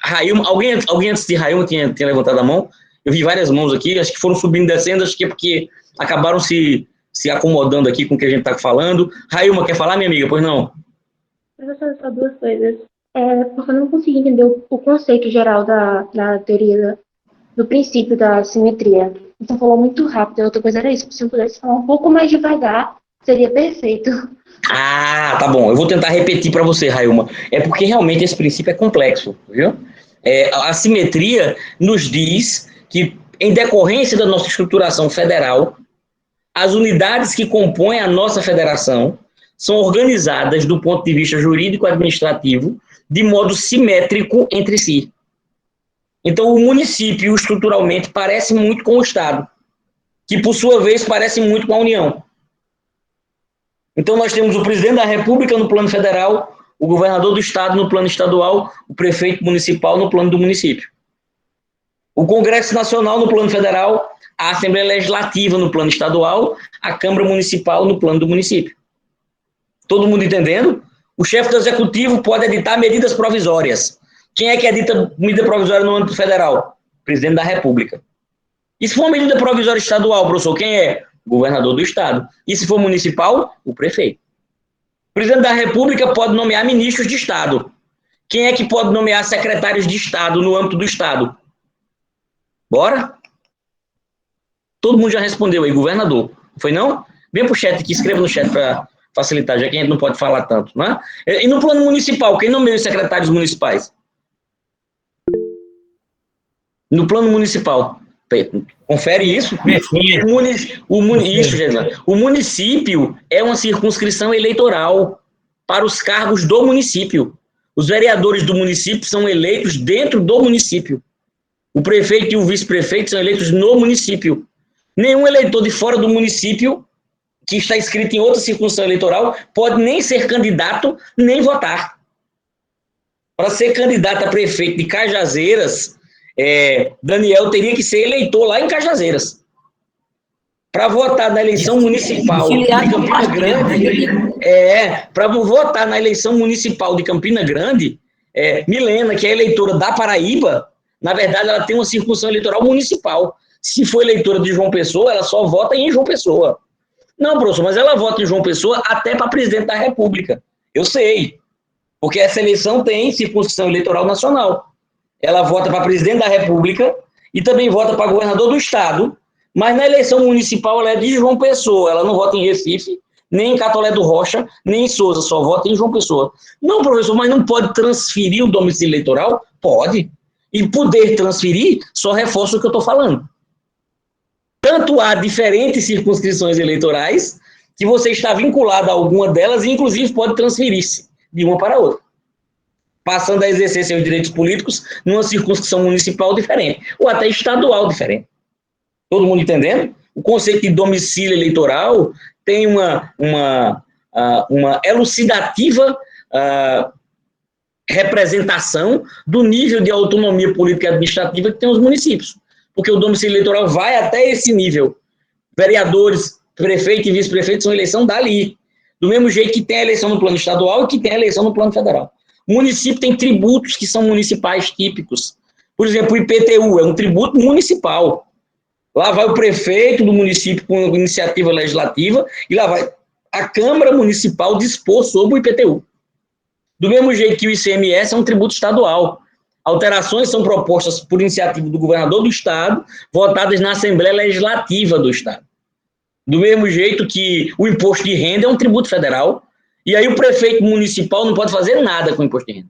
Railma, alguém antes de Railma tinha levantado a mão? Eu vi várias mãos aqui, acho que foram subindo e descendo, acho que é porque acabaram se acomodando aqui com o que a gente está falando. Railma, quer falar, minha amiga? Pois não? Professor, só duas coisas. Porque eu não consegui entender o conceito geral da teoria do princípio da simetria. Então falou muito rápido. A outra coisa era isso. Se eu pudesse falar um pouco mais devagar, seria perfeito. Ah, tá bom. Eu vou tentar repetir para você, Railma. É porque realmente esse princípio é complexo, viu? A simetria nos diz que, em decorrência da nossa estruturação federal, as unidades que compõem a nossa federação são organizadas do ponto de vista jurídico-administrativo de modo simétrico entre si. Então, o município, estruturalmente, parece muito com o Estado, que, por sua vez, parece muito com a União. Então, nós temos o presidente da República no plano federal, o governador do estado no plano estadual, o prefeito municipal no plano do município. O Congresso Nacional no plano federal, a Assembleia Legislativa no plano estadual, a Câmara Municipal no plano do município. Todo mundo entendendo? O chefe do executivo pode editar medidas provisórias. Quem é que edita medida provisória no âmbito federal? Presidente da República. E se for uma medida provisória estadual, professor, quem é? O governador do estado. E se for municipal? O prefeito. O presidente da República pode nomear ministros de estado. Quem é que pode nomear secretários de estado no âmbito do estado? Bora? Todo mundo já respondeu aí, governador. Foi não? Vem pro chat aqui, escreva no chat para facilitar, já que a gente não pode falar tanto, não é? E no plano municipal, quem nomeia os secretários municipais? No plano municipal. Confere isso. O município é uma circunscrição eleitoral para os cargos do município. Os vereadores do município são eleitos dentro do município. O prefeito e o vice-prefeito são eleitos no município. Nenhum eleitor de fora do município, que está inscrito em outra circunscrição eleitoral, pode nem ser candidato, nem votar. Para ser candidato a prefeito de Cajazeiras, Daniel teria que ser eleitor lá em Cajazeiras. Para votar na eleição municipal de Campina Grande, para votar na eleição municipal de Campina Grande, Milena, que é eleitora da Paraíba, na verdade ela tem uma circunscrição eleitoral municipal. Se for eleitora de João Pessoa, ela só vota em João Pessoa. Não, professor, mas ela vota em João Pessoa até para presidente da República. Eu sei, porque essa eleição tem circunscrição eleitoral nacional. Ela vota para presidente da República e também vota para governador do estado, mas na eleição municipal ela é de João Pessoa, ela não vota em Recife, nem em Catolé do Rocha, nem em Souza, só vota em João Pessoa. Não, professor, mas não pode transferir o domicílio eleitoral? Pode. E poder transferir só reforça o que eu estou falando. Tanto há diferentes circunscrições eleitorais que você está vinculado a alguma delas e, inclusive, pode transferir-se de uma para outra, passando a exercer seus direitos políticos numa circunscrição municipal diferente, ou até estadual diferente. Todo mundo entendendo? O conceito de domicílio eleitoral tem uma elucidativa representação do nível de autonomia política e administrativa que tem os municípios. Porque o domicílio eleitoral vai até esse nível. Vereadores, prefeito e vice-prefeito são eleição dali. Do mesmo jeito que tem a eleição no plano estadual e que tem a eleição no plano federal. O município tem tributos que são municipais típicos. Por exemplo, o IPTU é um tributo municipal. Lá vai o prefeito do município com iniciativa legislativa e lá vai a Câmara Municipal dispor sobre o IPTU. Do mesmo jeito que o ICMS é um tributo estadual. Alterações são propostas por iniciativa do governador do estado, votadas na Assembleia Legislativa do estado. Do mesmo jeito que o imposto de renda é um tributo federal, e aí o prefeito municipal não pode fazer nada com o imposto de renda.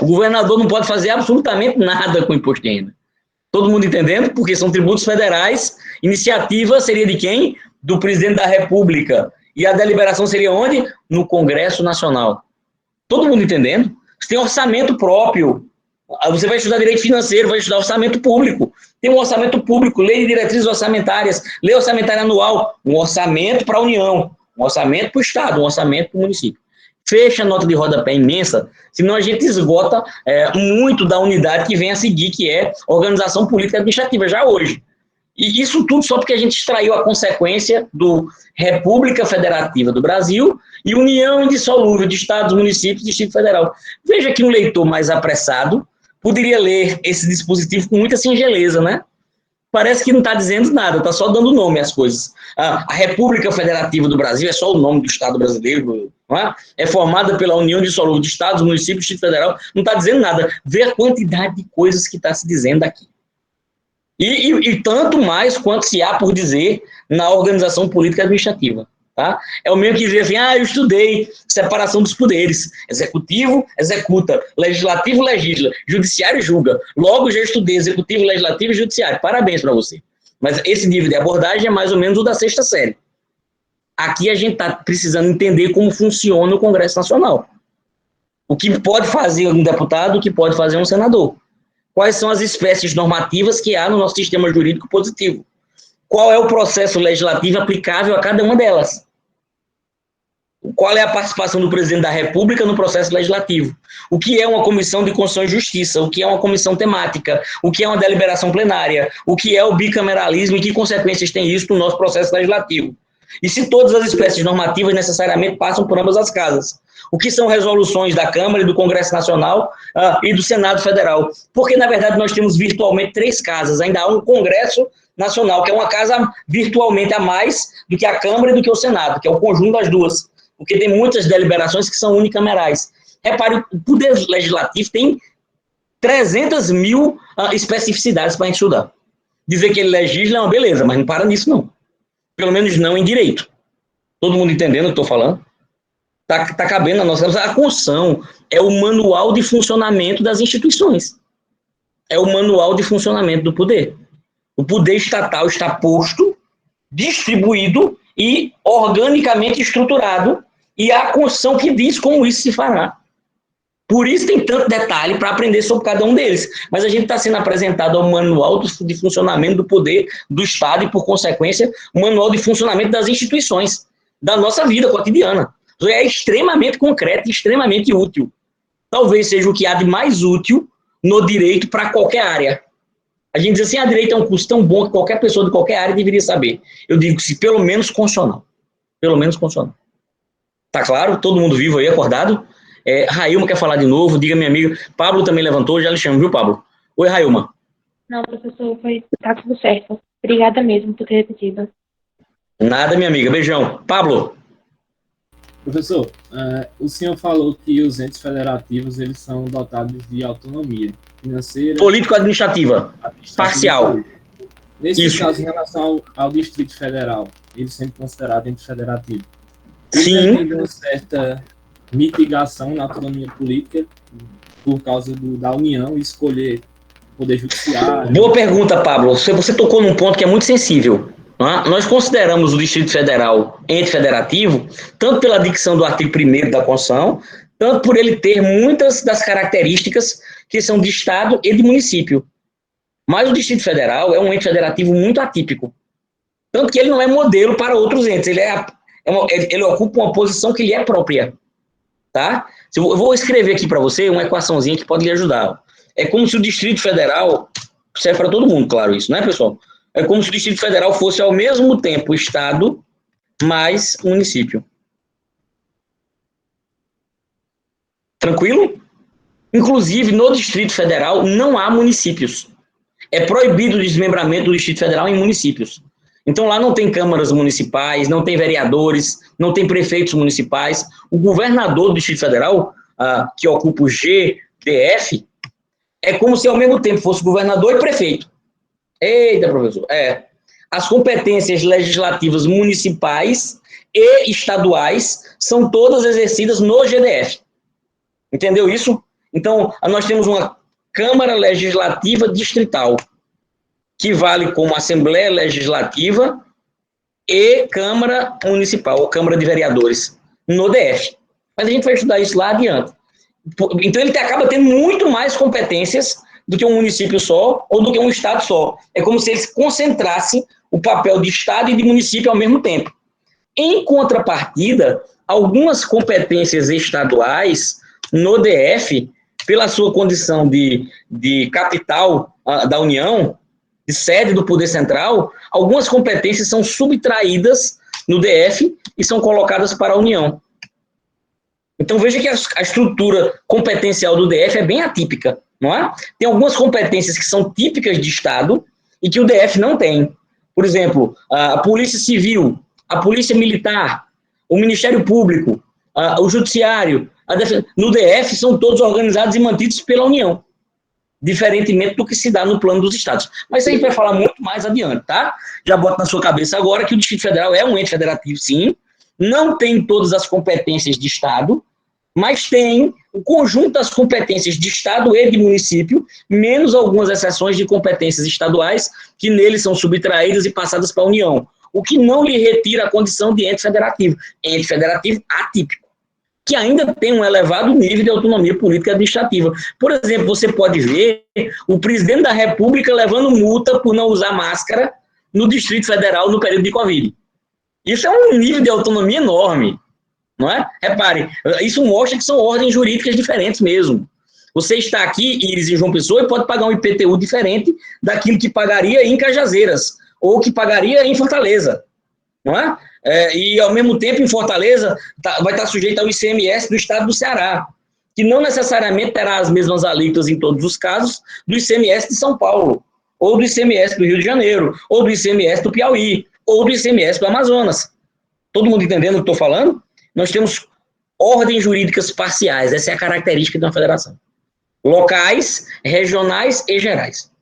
O governador não pode fazer absolutamente nada com o imposto de renda. Todo mundo entendendo? Porque são tributos federais. Iniciativa seria de quem? Do presidente da República. E a deliberação seria onde? No Congresso Nacional. Todo mundo entendendo? Você tem orçamento próprio. Você vai estudar direito financeiro, vai estudar orçamento público. Tem um orçamento público, lei de diretrizes orçamentárias, lei orçamentária anual, um orçamento para a União, um orçamento para o Estado, um orçamento para o município. Fecha a nota de rodapé imensa, senão a gente esgota muito da unidade que vem a seguir, que é organização política e administrativa, já hoje. E isso tudo só porque a gente extraiu a consequência do República Federativa do Brasil e União Indissolúvel de Estados, Municípios e Distrito Federal. Veja que um leitor mais apressado poderia ler esse dispositivo com muita singeleza, né? Parece que não está dizendo nada, está só dando nome às coisas. A República Federativa do Brasil é só o nome do Estado brasileiro, não é? É formada pela União Indissolúvel de Estados, Municípios e Distrito Federal, não está dizendo nada. Vê a quantidade de coisas que está se dizendo aqui. E tanto mais quanto se há por dizer na organização política e administrativa. Tá? É o mesmo que dizer assim, eu estudei separação dos poderes, executivo executa, legislativo legisla, judiciário julga, logo já estudei executivo, legislativo e judiciário, parabéns para você. Mas esse nível de abordagem é mais ou menos o da sexta série. Aqui a gente está precisando entender como funciona o Congresso Nacional. O que pode fazer um deputado, o que pode fazer um senador. Quais são as espécies normativas que há no nosso sistema jurídico positivo? Qual é o processo legislativo aplicável a cada uma delas? Qual é a participação do presidente da República no processo legislativo? O que é uma comissão de Constituição e Justiça? O que é uma comissão temática? O que é uma deliberação plenária? O que é o bicameralismo e que consequências tem isso no nosso processo legislativo? E se todas as espécies normativas necessariamente passam por ambas as casas? O que são resoluções da Câmara e do Congresso Nacional e do Senado Federal? Porque, na verdade, nós temos virtualmente 3 casas. Ainda há um Congresso Nacional, que é uma casa virtualmente a mais do que a Câmara e do que o Senado, que é o conjunto das duas. Porque tem muitas deliberações que são unicamerais. Repare, o Poder Legislativo tem 300 mil especificidades para a gente estudar. Dizer que ele legisla é uma beleza, mas não para nisso, não. Pelo menos não em direito. Todo mundo entendendo o que estou falando? Tá cabendo na nossa... A Constituição é o manual de funcionamento das instituições. É o manual de funcionamento do poder. O poder estatal está posto, distribuído e organicamente estruturado, e há a Constituição que diz como isso se fará. Por isso tem tanto detalhe para aprender sobre cada um deles. Mas a gente está sendo apresentado ao manual de funcionamento do poder do Estado e, por consequência, o manual de funcionamento das instituições, da nossa vida cotidiana. É extremamente concreto e extremamente útil. Talvez seja o que há de mais útil no direito para qualquer área. A gente diz assim, direito é um curso tão bom que qualquer pessoa de qualquer área deveria saber. Eu digo se pelo menos constitucional. Pelo menos constitucional. Tá claro? Todo mundo vivo aí, acordado? Railma quer falar de novo, diga minha amiga. Pablo também levantou, já lhe chamo, viu, Pablo? Oi, Railma. Não, professor, tá tudo certo. Obrigada mesmo por ter repetido. Nada, minha amiga. Beijão. Pablo. Professor, o senhor falou que os entes federativos eles são dotados de autonomia financeira... Político-administrativa. Parcial. Nesse caso, em relação ao Distrito Federal, ele sempre considerado ente federativo. Sim. Tem uma certa mitigação na autonomia política por causa da União escolher o Poder Judiciário. Boa pergunta, Pablo. Você tocou num ponto que é muito sensível. Nós consideramos o Distrito Federal ente federativo, tanto pela dicção do artigo 1º da Constituição, tanto por ele ter muitas das características que são de Estado e de município. Mas o Distrito Federal é um ente federativo muito atípico. Tanto que ele não é modelo para outros entes. Ele ocupa uma posição que lhe é própria. Tá? Eu vou escrever aqui para você uma equaçãozinha que pode lhe ajudar. É como se o Distrito Federal... Serve para todo mundo, claro, isso, né, pessoal? É como se o Distrito Federal fosse, ao mesmo tempo, Estado mais município. Tranquilo? Inclusive, no Distrito Federal, não há municípios. É proibido o desmembramento do Distrito Federal em municípios. Então, lá não tem câmaras municipais, não tem vereadores, não tem prefeitos municipais. O governador do Distrito Federal, que ocupa o GDF, é como se, ao mesmo tempo, fosse governador e prefeito. Eita, professor. As competências legislativas municipais e estaduais são todas exercidas no GDF. Entendeu isso? Então, nós temos uma Câmara Legislativa Distrital, que vale como Assembleia Legislativa e Câmara Municipal, ou Câmara de Vereadores, no DF. Mas a gente vai estudar isso lá adiante. Então, ele acaba tendo muito mais competências do que um município só, ou do que um estado só. É como se eles concentrassem o papel de estado e de município ao mesmo tempo. Em contrapartida, algumas competências estaduais no DF, pela sua condição de capital da União, de sede do Poder Central, algumas competências são subtraídas no DF e são colocadas para a União. Então, veja que a estrutura competencial do DF é bem atípica, não é? Tem algumas competências que são típicas de Estado e que o DF não tem. Por exemplo, a Polícia Civil, a Polícia Militar, o Ministério Público, o Judiciário, no DF são todos organizados e mantidos pela União, diferentemente do que se dá no plano dos estados. Mas isso a gente vai falar muito mais adiante, tá? Já bota na sua cabeça agora que o Distrito Federal é um ente federativo, sim, não tem todas as competências de Estado, mas tem o conjunto das competências de Estado e de município, menos algumas exceções de competências estaduais, que neles são subtraídas e passadas para a União, o que não lhe retira a condição de ente federativo atípico, que ainda tem um elevado nível de autonomia política e administrativa. Por exemplo, você pode ver o presidente da República levando multa por não usar máscara no Distrito Federal no período de Covid. Isso é um nível de autonomia enorme. não é? Repare, isso mostra que são ordens jurídicas diferentes mesmo. Você está aqui, Iris, em João Pessoa, e pode pagar um IPTU diferente daquilo que pagaria em Cajazeiras, ou que pagaria em Fortaleza, não é? E, ao mesmo tempo, em Fortaleza, vai estar sujeito ao ICMS do estado do Ceará, que não necessariamente terá as mesmas alíquotas em todos os casos do ICMS de São Paulo, ou do ICMS do Rio de Janeiro, ou do ICMS do Piauí, ou do ICMS do Amazonas. Todo mundo entendendo o que estou falando? Nós temos ordens jurídicas parciais, essa é a característica de uma federação. Locais, regionais e gerais.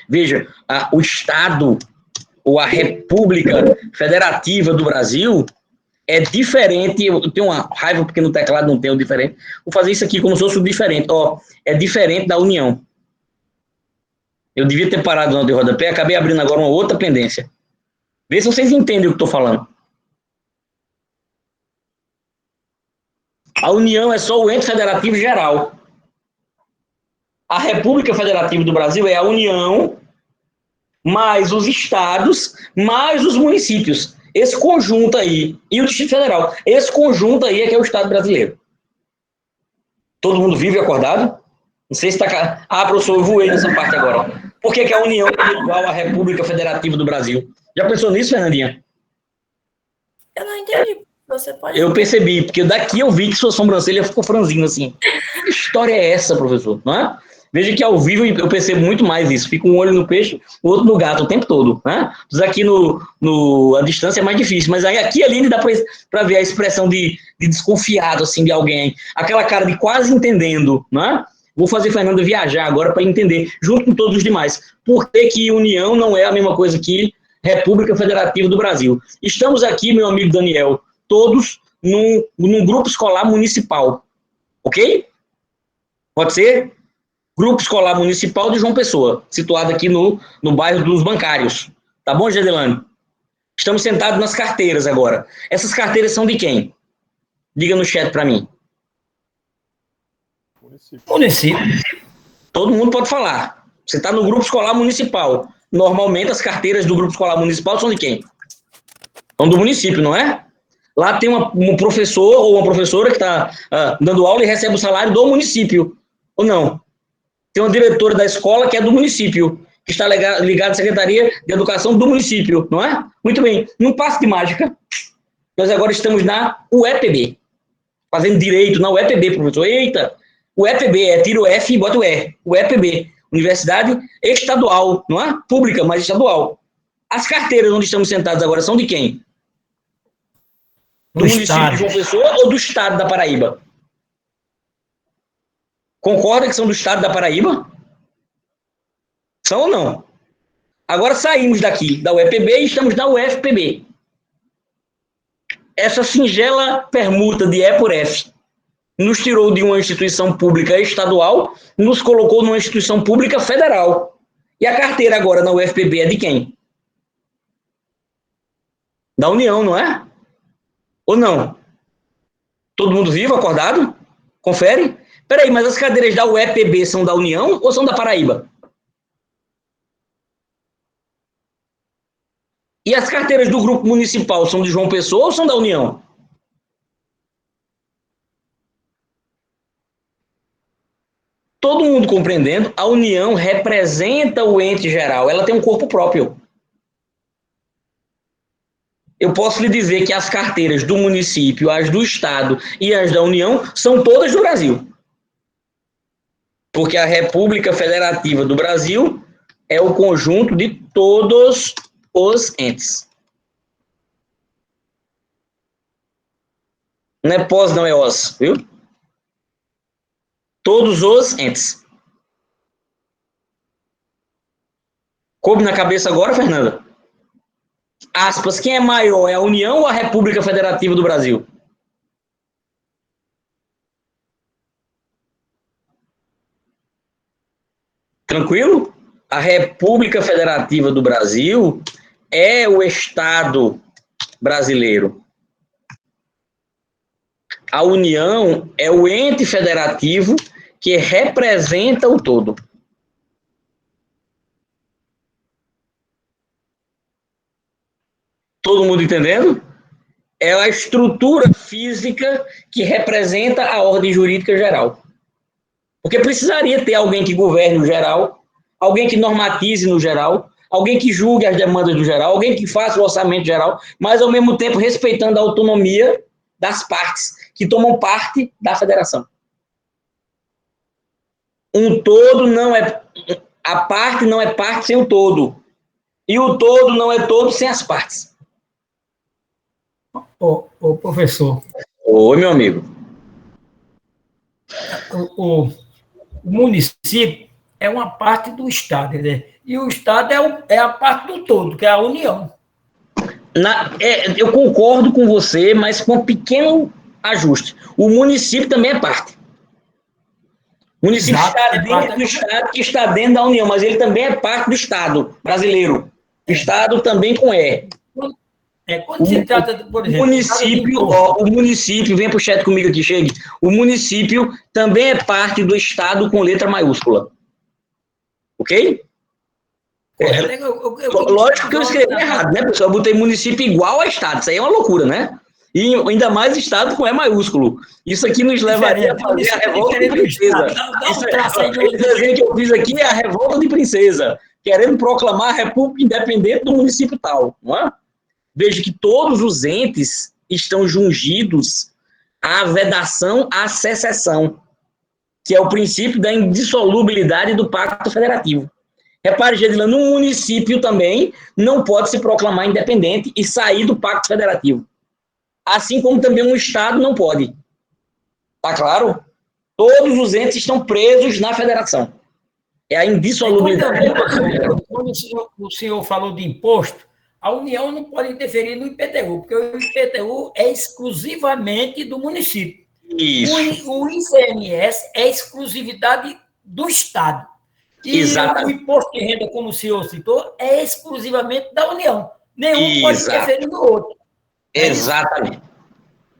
Veja, o Estado ou a República Federativa do Brasil é diferente. Eu tenho uma raiva porque no teclado não tem o diferente. Vou fazer isso aqui como se fosse o diferente. É diferente da União. Eu devia ter parado na de rodapé, acabei abrindo agora uma outra pendência. Vê se vocês entendem o que estou falando. A União é só o ente federativo geral. A República Federativa do Brasil é a União, mais os estados, mais os municípios. Esse conjunto aí, e o Distrito Federal, esse conjunto aí é que é o Estado brasileiro. Todo mundo vive acordado? Não sei se está... professor, eu voei nessa parte agora. Por que a União é igual à República Federativa do Brasil? Já pensou nisso, Fernandinha? Eu não entendi. Você pode... Eu percebi, porque daqui eu vi que sua sobrancelha ficou franzindo assim. Que história é essa, professor? Não é? Veja que ao vivo eu percebo muito mais isso. Fica um olho no peixe, o outro no gato o tempo todo. Né? Mas aqui a distância é mais difícil. Mas aí aqui e ali dá para ver a expressão de desconfiado assim, de alguém. Aquela cara de quase entendendo. Né? Vou fazer Fernando viajar agora para entender, junto com todos os demais, por que União não é a mesma coisa que República Federativa do Brasil. Estamos aqui, meu amigo Daniel, todos num grupo escolar municipal. Ok? Pode ser? Grupo Escolar Municipal de João Pessoa, situado aqui no bairro dos Bancários. Tá bom, Gedelane? Estamos sentados nas carteiras agora. Essas carteiras são de quem? Diga no chat para mim. Município. Todo mundo pode falar. Você está no Grupo Escolar Municipal. Normalmente as carteiras do Grupo Escolar Municipal são de quem? São do município, não é? Lá tem um professor ou uma professora que está dando aula e recebe o salário do município. Ou não? Tem uma diretora da escola que é do município, que está ligada à Secretaria de Educação do município, não é? Muito bem. Num passo de mágica, nós agora estamos na UEPB. Fazendo direito na UEPB, professor. Eita! UEPB, tira o F e bota o E. UEPB, Universidade Estadual, não é? Pública, mas estadual. As carteiras onde estamos sentados agora são de quem? Do município de João Pessoa ou do estado da Paraíba? Concorda que são do estado da Paraíba? São ou não? Agora saímos daqui, da UEPB, e estamos na UFPB. Essa singela permuta de E por F nos tirou de uma instituição pública estadual, nos colocou numa instituição pública federal. E a carteira agora na UFPB é de quem? Da União, não é? Ou não? Todo mundo vivo, acordado? Confere? Peraí, mas as cadeiras da UEPB são da União ou são da Paraíba? E as carteiras do grupo municipal são de João Pessoa ou são da União? Todo mundo compreendendo, a União representa o ente geral, ela tem um corpo próprio. Eu posso lhe dizer que as carteiras do município, as do estado e as da União são todas do Brasil. Porque a República Federativa do Brasil é o conjunto de todos os entes. Não é pós, não é os, viu? Todos os entes. Coube na cabeça agora, Fernanda? Aspas, quem é maior, é a União ou a República Federativa do Brasil? Tranquilo? A República Federativa do Brasil é o Estado brasileiro. A União é o ente federativo que representa o todo. Todo mundo entendendo? é a estrutura física que representa a ordem jurídica geral. Porque precisaria ter alguém que governe o geral, alguém que normatize no geral, alguém que julgue as demandas do geral, alguém que faça o orçamento geral, mas ao mesmo tempo respeitando a autonomia das partes que tomam parte da federação. Um todo não é... A parte não é parte sem o todo. E o todo não é todo sem as partes. Ô professor. Oi, meu amigo. O município é uma parte do Estado, né? E o Estado é a parte do todo, que é a União. Eu concordo com você, mas com um pequeno ajuste. O município também é parte. O município está dentro do Estado, que está dentro da União, mas ele também é parte do Estado brasileiro. O Estado também com E. Quando se trata, por exemplo... O município, vem para o chat comigo aqui, chegue. O município também é parte do Estado com letra maiúscula. Ok? Lógico que eu escrevi errado, né, pessoal? Eu botei município igual a Estado. Isso aí é uma loucura, né? E ainda mais Estado com E maiúsculo. Isso aqui nos levaria a fazer a revolta de princesa. Esse desenho que eu fiz aqui é a revolta de princesa, querendo proclamar a república independente do município tal, não é? Veja que todos os entes estão jungidos à vedação à secessão, que é o princípio da indissolubilidade do pacto federativo. Repare, Gedilane, um município também não pode se proclamar independente e sair do pacto federativo. Assim como também um Estado não pode. Tá claro? Todos os entes estão presos na federação. É a indissolubilidade. Quando o senhor falou de imposto, a União não pode interferir no IPTU, porque o IPTU é exclusivamente do município. Isso. O ICMS é exclusividade do Estado. E exatamente. O imposto de renda, como o senhor citou, é exclusivamente da União. Nenhum pode interferir no outro. Exatamente.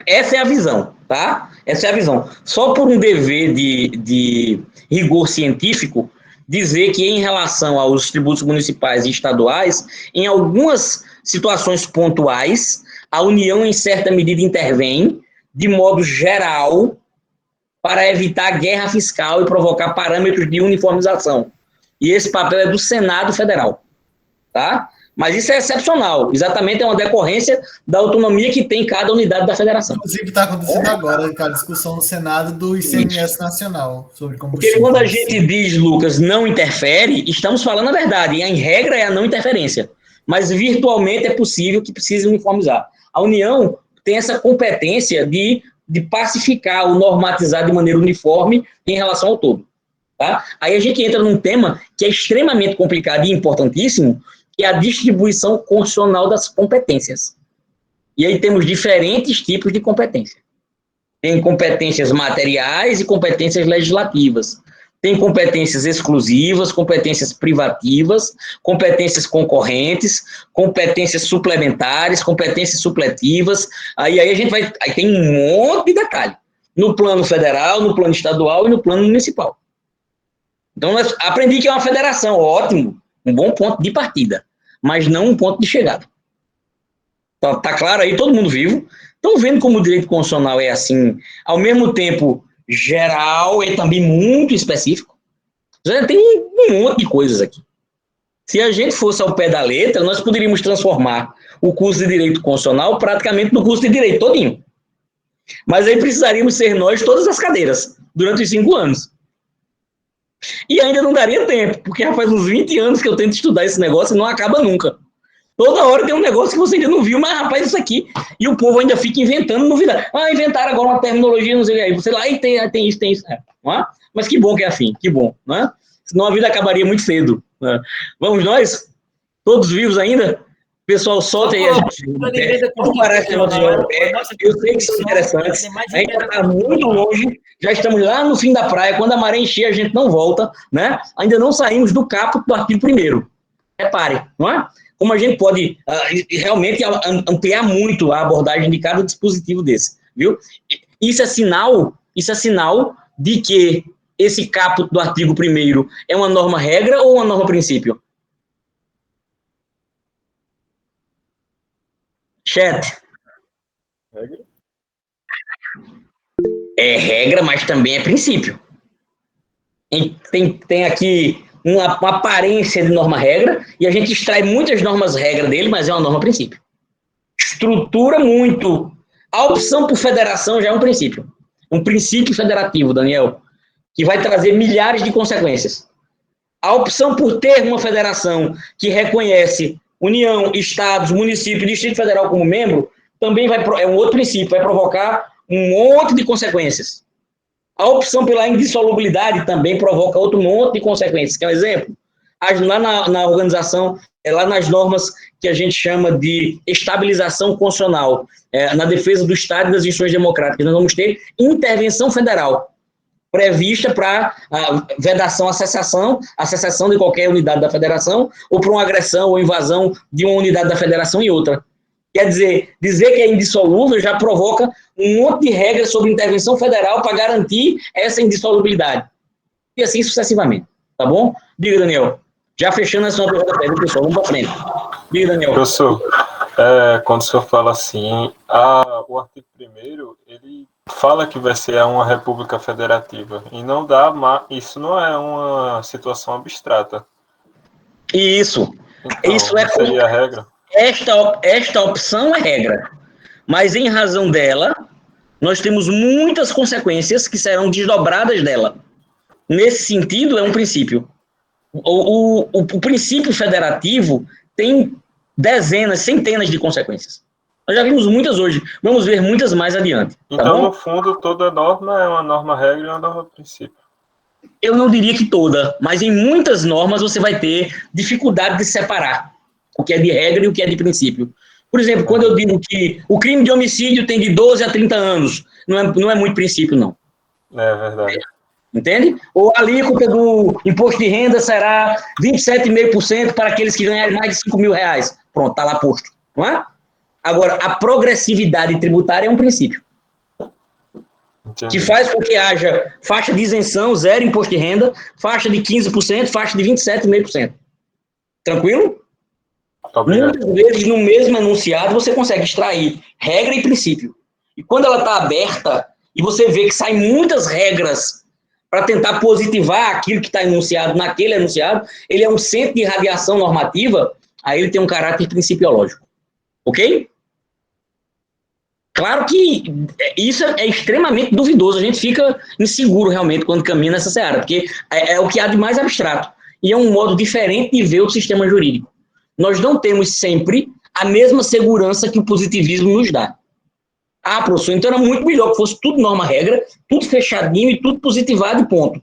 Essa é a visão, tá? Essa é a visão. Só por um dever de rigor científico, dizer que em relação aos tributos municipais e estaduais, em algumas situações pontuais, a União, em certa medida, intervém de modo geral para evitar guerra fiscal e provocar parâmetros de uniformização. E esse papel é do Senado Federal, tá? Mas isso é excepcional, exatamente é uma decorrência da autonomia que tem cada unidade da federação. Inclusive está acontecendo agora a discussão no Senado do ICMS nacional sobre combustível. Porque quando a gente diz, Lucas, não interfere, estamos falando a verdade, e em regra é a não interferência. Mas virtualmente é possível que precise uniformizar. A União tem essa competência de pacificar ou normatizar de maneira uniforme em relação ao todo. Tá? Aí a gente entra num tema que é extremamente complicado e importantíssimo, que é a distribuição constitucional das competências. E aí temos diferentes tipos de competência. Tem competências materiais e competências legislativas. Tem competências exclusivas, competências privativas, competências concorrentes, competências suplementares, competências supletivas. Aí a gente vai... Aí tem um monte de detalhe. No plano federal, no plano estadual e no plano municipal. Então, aprendi que é uma federação, ótimo, um bom ponto de partida, mas não um ponto de chegada. Tá claro aí, todo mundo vivo. Estão vendo como o direito constitucional é assim, ao mesmo tempo geral e também muito específico? Já tem um monte de coisas aqui. Se a gente fosse ao pé da letra, nós poderíamos transformar o curso de direito constitucional praticamente no curso de direito todinho. Mas aí precisaríamos ser nós todas as cadeiras, durante os 5 anos. E ainda não daria tempo, porque já faz uns 20 anos que eu tento estudar esse negócio e não acaba nunca. Toda hora tem um negócio que você ainda não viu, mas rapaz, isso aqui. E o povo ainda fica inventando novidade. Inventaram agora uma terminologia, não sei aí. Você lá, tem isso. Não é? Mas que bom que é assim, que bom. Não é? Senão a vida acabaria muito cedo. Não é? Vamos nós? Todos vivos ainda? Pessoal, solta aí a gente. Vamos parar esse negócio de europeu. Eu sei que são interessantes. A gente está muito longe. Já estamos lá no fim da praia. Quando a maré encher, a gente não volta. Né? Ainda não saímos do caput do artigo 1º. Repare, não é? Como a gente pode realmente ampliar muito a abordagem de cada dispositivo desse, viu? Isso é sinal de que esse caput do artigo 1º é uma norma-regra ou uma norma-princípio? Chat. Regra? É regra, mas também é princípio. Tem aqui uma aparência de norma-regra, e a gente extrai muitas normas-regra dele, mas é uma norma-princípio. Estrutura muito. A opção por federação já é um princípio federativo, Daniel, que vai trazer milhares de consequências. A opção por ter uma federação que reconhece União, Estados, município e Distrito Federal como membro, também é um outro princípio, vai provocar um monte de consequências. A opção pela indissolubilidade também provoca outro monte de consequências. Quer um exemplo? Lá na organização, lá nas normas que a gente chama de estabilização constitucional, na defesa do Estado e das instituições democráticas, nós vamos ter intervenção federal prevista para vedação à secessão de qualquer unidade da federação, ou para uma agressão ou invasão de uma unidade da federação em outra. Quer dizer que é indissolúvel já provoca um monte de regras sobre intervenção federal para garantir essa indissolubilidade. E assim sucessivamente. Tá bom? Diga, Daniel. Já fechando a sua pergunta, pessoal. Vamos para frente. Diga, Daniel. Professor, quando o senhor fala assim, o artigo 1º, ele fala que vai ser uma república federativa. E não dá, isso não é uma situação abstrata. Isso. Então, isso é seria a regra? Esta opção é regra, mas em razão dela, nós temos muitas consequências que serão desdobradas dela. Nesse sentido, é um princípio. O princípio federativo tem dezenas, centenas de consequências. Nós já vimos muitas hoje, vamos ver muitas mais adiante. Tá Então, bom? no fundo, toda norma é uma norma-regra e uma norma-princípio. Eu não diria que toda, mas em muitas normas você vai ter dificuldade de separar o que é de regra e o que é de princípio. Por exemplo, quando eu digo que o crime de homicídio tem de 12 a 30 anos, não é muito princípio, não. É verdade. Entende? Ou a alíquota do imposto de renda será 27,5% para aqueles que ganharem mais de 5 mil reais. Pronto, está lá posto. Não é? Agora, a progressividade tributária é um princípio. Entendi. Que faz com que haja faixa de isenção, zero imposto de renda, faixa de 15%, faixa de 27,5%. Tranquilo? Obrigado. Muitas vezes, no mesmo enunciado, você consegue extrair regra e princípio. E quando ela está aberta, e você vê que saem muitas regras para tentar positivar aquilo que está enunciado naquele enunciado, ele é um centro de radiação normativa, aí ele tem um caráter principiológico. Ok? Claro que isso é extremamente duvidoso, a gente fica inseguro realmente quando caminha nessa seara, porque é o que há de mais abstrato. E é um modo diferente de ver o sistema jurídico. Nós não temos sempre a mesma segurança que o positivismo nos dá. Ah, professor, então era muito melhor que fosse tudo norma-regra, tudo fechadinho e tudo positivado e ponto.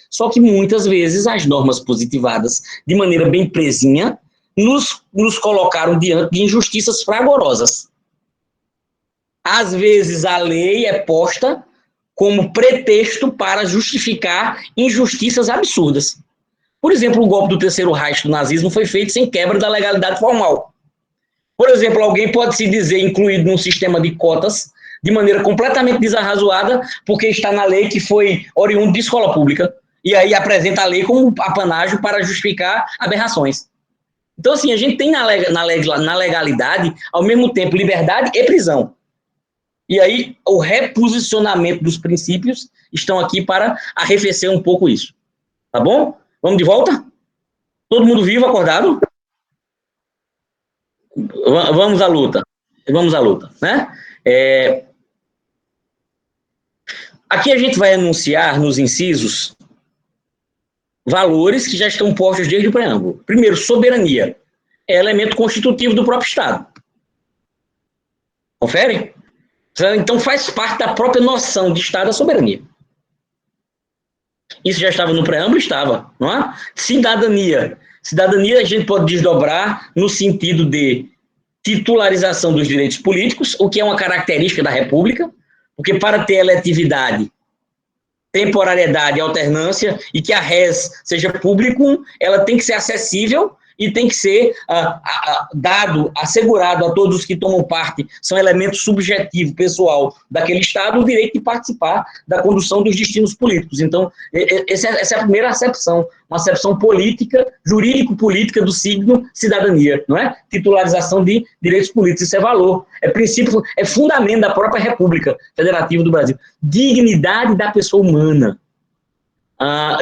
Só que muitas vezes as normas positivadas, de maneira bem presinha, nos colocaram diante de injustiças fragorosas. Às vezes a lei é posta como pretexto para justificar injustiças absurdas. Por exemplo, o golpe do Terceiro Reich do nazismo foi feito sem quebra da legalidade formal. Por exemplo, alguém pode se dizer incluído num sistema de cotas de maneira completamente desarrazoada porque está na lei que foi oriundo de escola pública e aí apresenta a lei como apanágio para justificar aberrações. Então, assim, a gente tem na legalidade, ao mesmo tempo, liberdade e prisão. E aí, o reposicionamento dos princípios estão aqui para arrefecer um pouco isso. Tá bom? Vamos de volta? Todo mundo vivo, acordado? Vamos à luta. Vamos à luta, né? Aqui a gente vai enunciar nos incisos valores que já estão postos desde o preâmbulo. Primeiro, soberania. É elemento constitutivo do próprio Estado. Confere? Então faz parte da própria noção de Estado a soberania. Isso já estava no preâmbulo? Estava, não é? Cidadania. Cidadania a gente pode desdobrar no sentido de titularização dos direitos políticos, o que é uma característica da República, porque para ter eletividade, temporariedade, alternância, e que a res seja público, ela tem que ser acessível e tem que ser dado, assegurado a todos os que tomam parte, são elementos subjetivos, pessoal, daquele Estado, o direito de participar da condução dos destinos políticos. Então, essa é a primeira acepção, uma acepção política, jurídico-política do signo cidadania, não é? Titularização de direitos políticos, isso é valor, é princípio, é fundamento da própria República Federativa do Brasil. Dignidade da pessoa humana.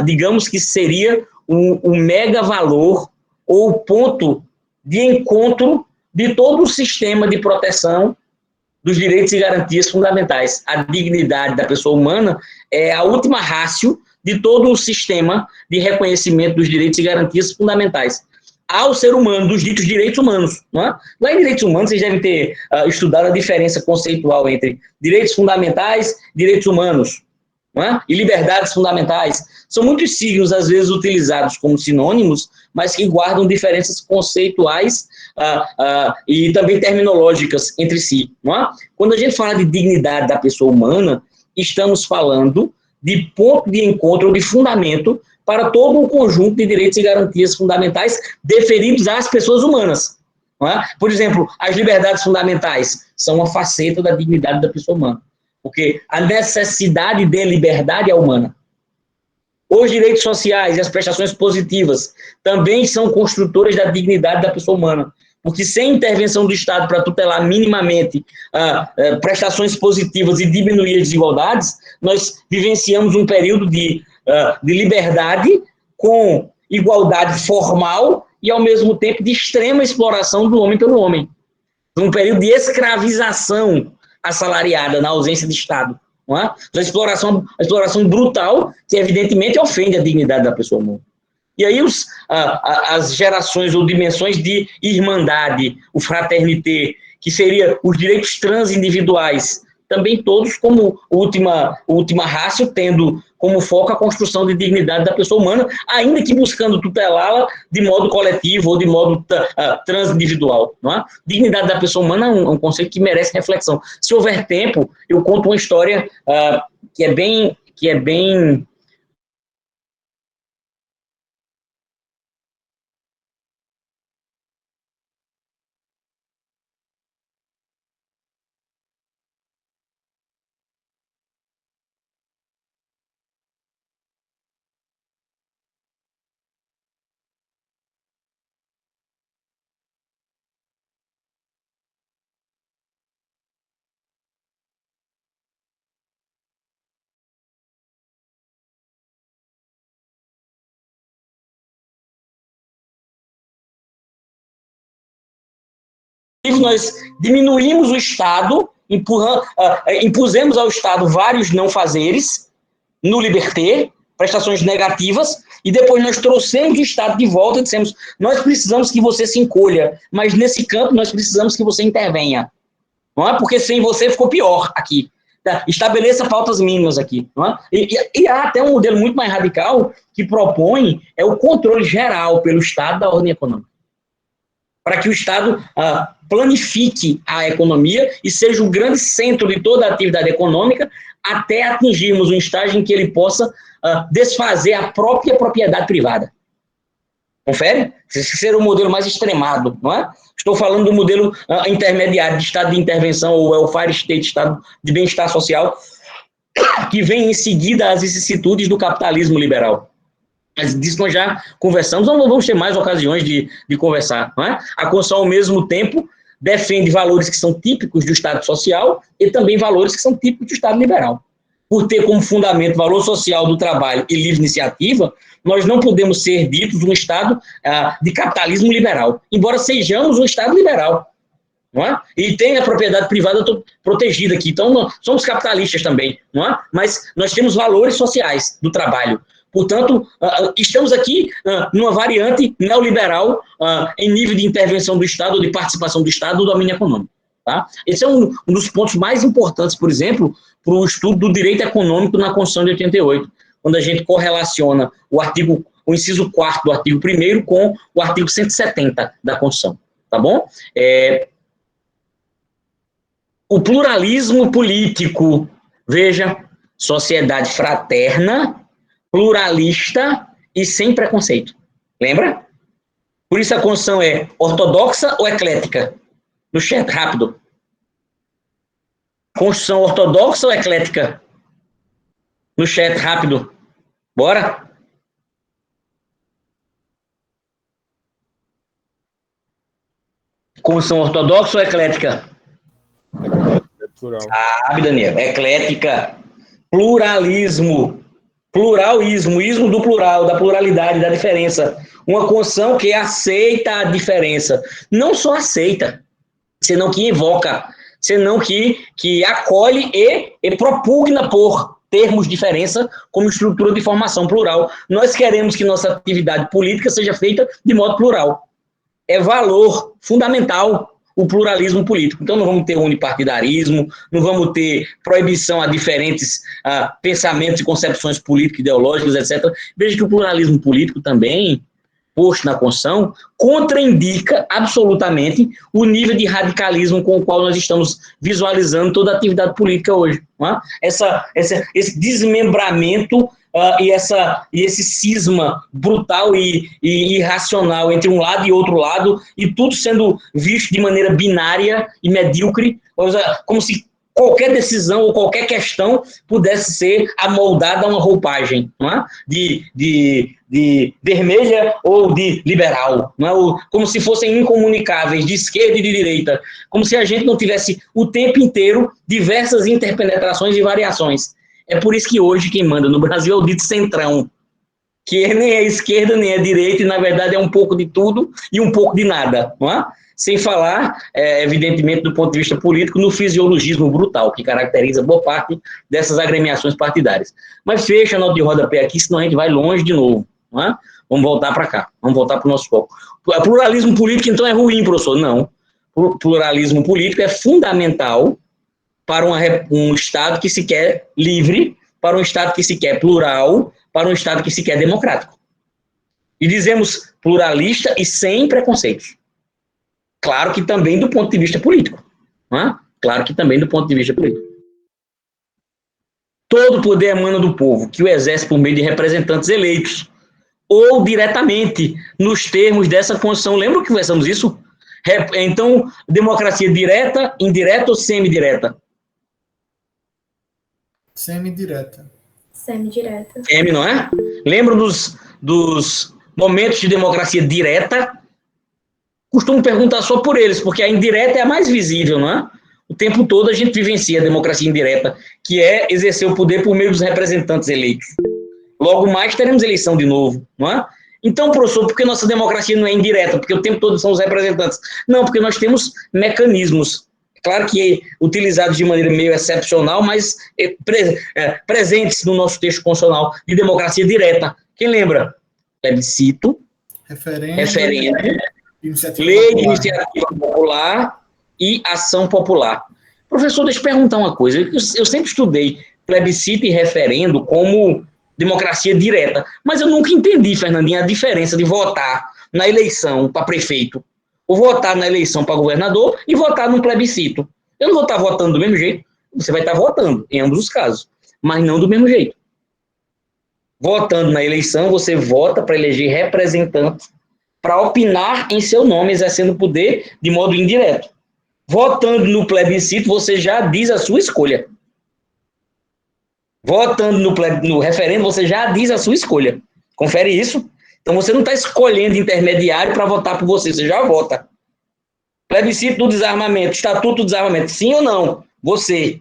Digamos que seria um mega valor ou o ponto de encontro de todo o sistema de proteção dos direitos e garantias fundamentais. A dignidade da pessoa humana é a última ratio de todo o sistema de reconhecimento dos direitos e garantias fundamentais ao ser humano, dos ditos direitos humanos. Não é? Lá em direitos humanos, vocês devem ter estudado a diferença conceitual entre direitos fundamentais e direitos humanos, não é? E liberdades fundamentais. São muitos signos, às vezes, utilizados como sinônimos, mas que guardam diferenças conceituais e também terminológicas entre si. Não é? Quando a gente fala de dignidade da pessoa humana, estamos falando de ponto de encontro, de fundamento para todo um conjunto de direitos e garantias fundamentais deferidos às pessoas humanas. Não é? Por exemplo, as liberdades fundamentais são uma faceta da dignidade da pessoa humana, porque a necessidade de liberdade é humana. Os direitos sociais e as prestações positivas também são construtoras da dignidade da pessoa humana, porque sem intervenção do Estado para tutelar minimamente prestações positivas e diminuir as desigualdades, nós vivenciamos um período de liberdade com igualdade formal e, ao mesmo tempo, de extrema exploração do homem pelo homem. Um período de escravização assalariada na ausência de Estado. Não é? A exploração brutal que, evidentemente, ofende a dignidade da pessoa humana. E aí as gerações ou dimensões de irmandade, o fraternité, que seria os direitos transindividuais, também todos como última ratio, tendo como foco a construção de dignidade da pessoa humana, ainda que buscando tutelá-la de modo coletivo ou de modo transindividual. Não é? Dignidade da pessoa humana é um conceito que merece reflexão. Se houver tempo, eu conto uma história que é bem nós diminuímos o Estado, impusemos ao Estado vários não fazeres, no liberté, prestações negativas, e depois nós trouxemos o Estado de volta e dissemos, nós precisamos que você se encolha, mas nesse campo nós precisamos que você intervenha. Não é? Porque sem você ficou pior aqui. Estabeleça pautas mínimas aqui. Não é? E há até um modelo muito mais radical que propõe o controle geral pelo Estado da ordem econômica, para que o Estado planifique a economia e seja o grande centro de toda a atividade econômica até atingirmos um estágio em que ele possa desfazer a própria propriedade privada. Confere? Esse seria o modelo mais extremado, não é? Estou falando do modelo intermediário de Estado de intervenção ou welfare state, Estado de bem-estar social, que vem em seguida às vicissitudes do capitalismo liberal. Mas disso nós já conversamos, não vamos ter mais ocasiões de conversar. Não é? A Constituição, ao mesmo tempo, defende valores que são típicos do Estado social e também valores que são típicos do Estado liberal. Por ter como fundamento o valor social do trabalho e livre iniciativa, nós não podemos ser ditos um Estado de capitalismo liberal, embora sejamos um Estado liberal. Não é? E tem a propriedade privada protegida aqui, então nós somos capitalistas também, não é? Mas nós temos valores sociais do trabalho. Portanto, estamos aqui numa variante neoliberal em nível de intervenção do Estado, de participação do Estado no domínio econômico. Tá? Esse é um dos pontos mais importantes, por exemplo, para o estudo do direito econômico na Constituição de 88, quando a gente correlaciona o inciso 4º do artigo 1º com o artigo 170 da Constituição. Tá bom? O pluralismo político, veja, sociedade fraterna, pluralista e sem preconceito. Lembra? Por isso a Constituição é ortodoxa ou eclética? No chat, rápido. Constituição ortodoxa ou eclética? No chat, rápido. Bora? Constituição ortodoxa ou eclética? É plural. Sabe, Daniel? Eclética. Pluralismo. Pluralismo. Ismo do plural, da pluralidade, da diferença. Uma Constituição que aceita a diferença. Não só aceita, senão que evoca, senão que acolhe e propugna por termos de diferença como estrutura de formação plural. Nós queremos que nossa atividade política seja feita de modo plural. É valor fundamental o pluralismo político. Então não vamos ter unipartidarismo, não vamos ter proibição a diferentes pensamentos e concepções políticas, ideológicas, etc. Veja que o pluralismo político também, posto na Constituição, contraindica absolutamente o nível de radicalismo com o qual nós estamos visualizando toda a atividade política hoje. Não é? Esse desmembramento e esse cisma brutal e irracional entre um lado e outro lado, e tudo sendo visto de maneira binária e medíocre, como se qualquer decisão ou qualquer questão pudesse ser amoldada a uma roupagem, não é? de vermelha ou de liberal, não é? Como se fossem incomunicáveis, de esquerda e de direita, como se a gente não tivesse o tempo inteiro diversas interpenetrações e variações. É por isso que hoje quem manda no Brasil é o dito centrão, que nem é esquerda, nem é direita, e na verdade é um pouco de tudo e um pouco de nada, não é? Sem falar, evidentemente, do ponto de vista político, no fisiologismo brutal, que caracteriza boa parte dessas agremiações partidárias. Mas fecha a nota de rodapé aqui, senão a gente vai longe de novo, não é? Vamos voltar para cá, vamos voltar para o nosso foco. O pluralismo político, então, é ruim, professor? Não. O pluralismo político é fundamental para um Estado que se quer livre, para um Estado que se quer plural, para um Estado que se quer democrático. E dizemos pluralista e sem preconceitos. Claro que também do ponto de vista político. Não é? Claro que também do ponto de vista político. Todo poder emana do povo, que o exerce por meio de representantes eleitos, ou diretamente, nos termos dessa Constituição. Lembra que conversamos isso? Então, democracia direta, indireta ou semidireta? Semidireta. Semidireta. Semi, não é? Lembram dos momentos de democracia direta? Costumo perguntar só por eles, porque a indireta é a mais visível, não é? O tempo todo a gente vivencia a democracia indireta, que é exercer o poder por meio dos representantes eleitos. Logo mais teremos eleição de novo, não é? Então, professor, por que nossa democracia não é indireta? Porque o tempo todo são os representantes. Não, porque nós temos mecanismos, claro que utilizados de maneira meio excepcional, mas presentes no nosso texto constitucional de democracia direta. Quem lembra? Plebiscito, referendo, lei de iniciativa popular e ação popular. Professor, deixa eu perguntar uma coisa. Eu sempre estudei plebiscito e referendo como democracia direta, mas eu nunca entendi, Fernandinho, a diferença de votar na eleição para prefeito, ou votar na eleição para governador e votar num plebiscito. Eu não vou estar votando do mesmo jeito. Você vai estar votando em ambos os casos, mas não do mesmo jeito. Votando na eleição, você vota para eleger representantes para opinar em seu nome, exercendo poder de modo indireto. Votando no plebiscito, você já diz a sua escolha. Votando no referendo, você já diz a sua escolha. Confere isso. Então, você não está escolhendo intermediário para votar por você, você já vota. Plebiscito do desarmamento, estatuto do desarmamento, sim ou não? Você.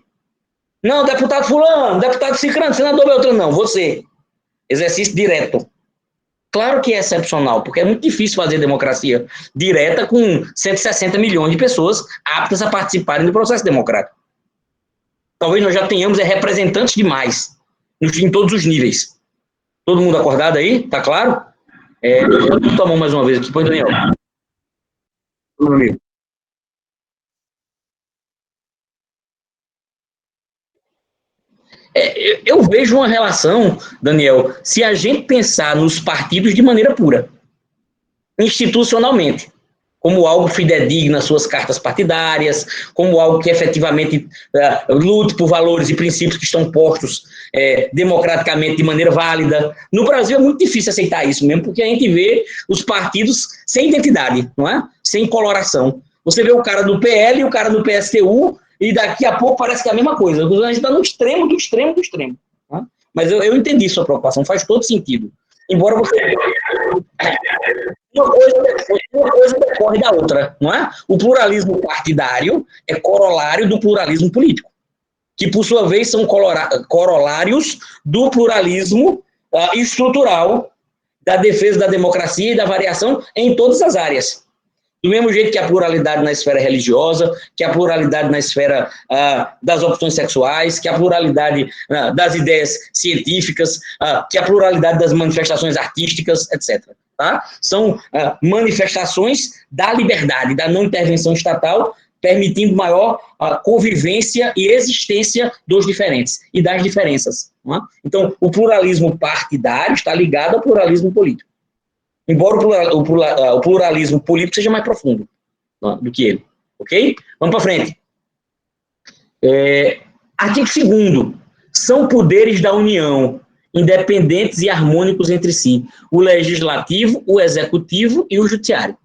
Não, deputado fulano, deputado cicrano, senador Beltrano, não, você. Exercício direto. Claro que é excepcional, porque é muito difícil fazer democracia direta com 160 milhões de pessoas aptas a participarem do processo democrático. Talvez nós já tenhamos representantes demais, em todos os níveis. Todo mundo acordado aí? Tá claro? Vamos tomar mais uma vez aqui. Põe, Daniel. Meu amigo. Eu vejo uma relação, Daniel, se a gente pensar nos partidos de maneira pura, institucionalmente. como algo fidedigno às suas cartas partidárias, como algo que efetivamente lute por valores e princípios que estão postos democraticamente de maneira válida. No Brasil é muito difícil aceitar isso mesmo, porque a gente vê os partidos sem identidade, não é? Sem coloração. Você vê o cara do PL e o cara do PSTU, e daqui a pouco parece que é a mesma coisa. A gente está no extremo do extremo do extremo. Tá? Mas eu entendi sua preocupação, faz todo sentido. Embora você... Uma coisa decorre da outra, não é? O pluralismo partidário é corolário do pluralismo político, que, por sua vez, são corolários do pluralismo estrutural, da defesa da democracia e da variação em todas as áreas. Do mesmo jeito que a pluralidade na esfera religiosa, que a pluralidade na esfera das opções sexuais, que a pluralidade das ideias científicas, que a pluralidade das manifestações artísticas, etc. Tá? São manifestações da liberdade, da não intervenção estatal, permitindo maior convivência e existência dos diferentes e das diferenças. Não é? Então, o pluralismo partidário está ligado ao pluralismo político. Embora o pluralismo político seja mais profundo do que ele. Ok? Vamos para frente. Artigo 2º. São poderes da União, independentes e harmônicos entre si. O legislativo, o executivo e o judiciário.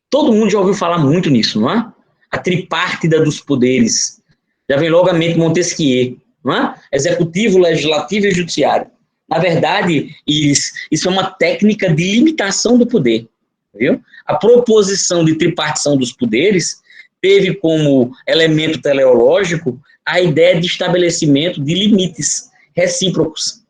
Todo mundo já ouviu falar muito nisso, não é? A tripártida dos poderes. Já vem logo a mente Montesquieu, não é? Executivo, legislativo e judiciário. Na verdade, isso é uma técnica de limitação do poder. Viu? A proposição de tripartição dos poderes teve como elemento teleológico a ideia de estabelecimento de limites recíprocos.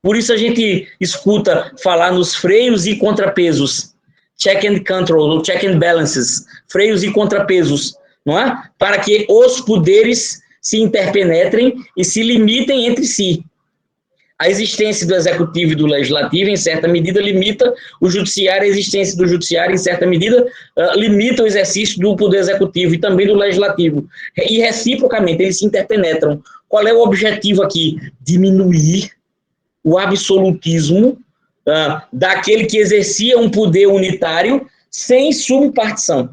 Por isso a gente escuta falar nos freios e contrapesos, check and control, ou check and balances, freios e contrapesos, não é? Para que os poderes se interpenetrem e se limitem entre si. A existência do executivo e do legislativo, em certa medida, limita o judiciário, a existência do judiciário, em certa medida, limita o exercício do poder executivo e também do legislativo. E, reciprocamente, eles se interpenetram. Qual é o objetivo aqui? Diminuir o absolutismo daquele que exercia um poder unitário sem subpartição.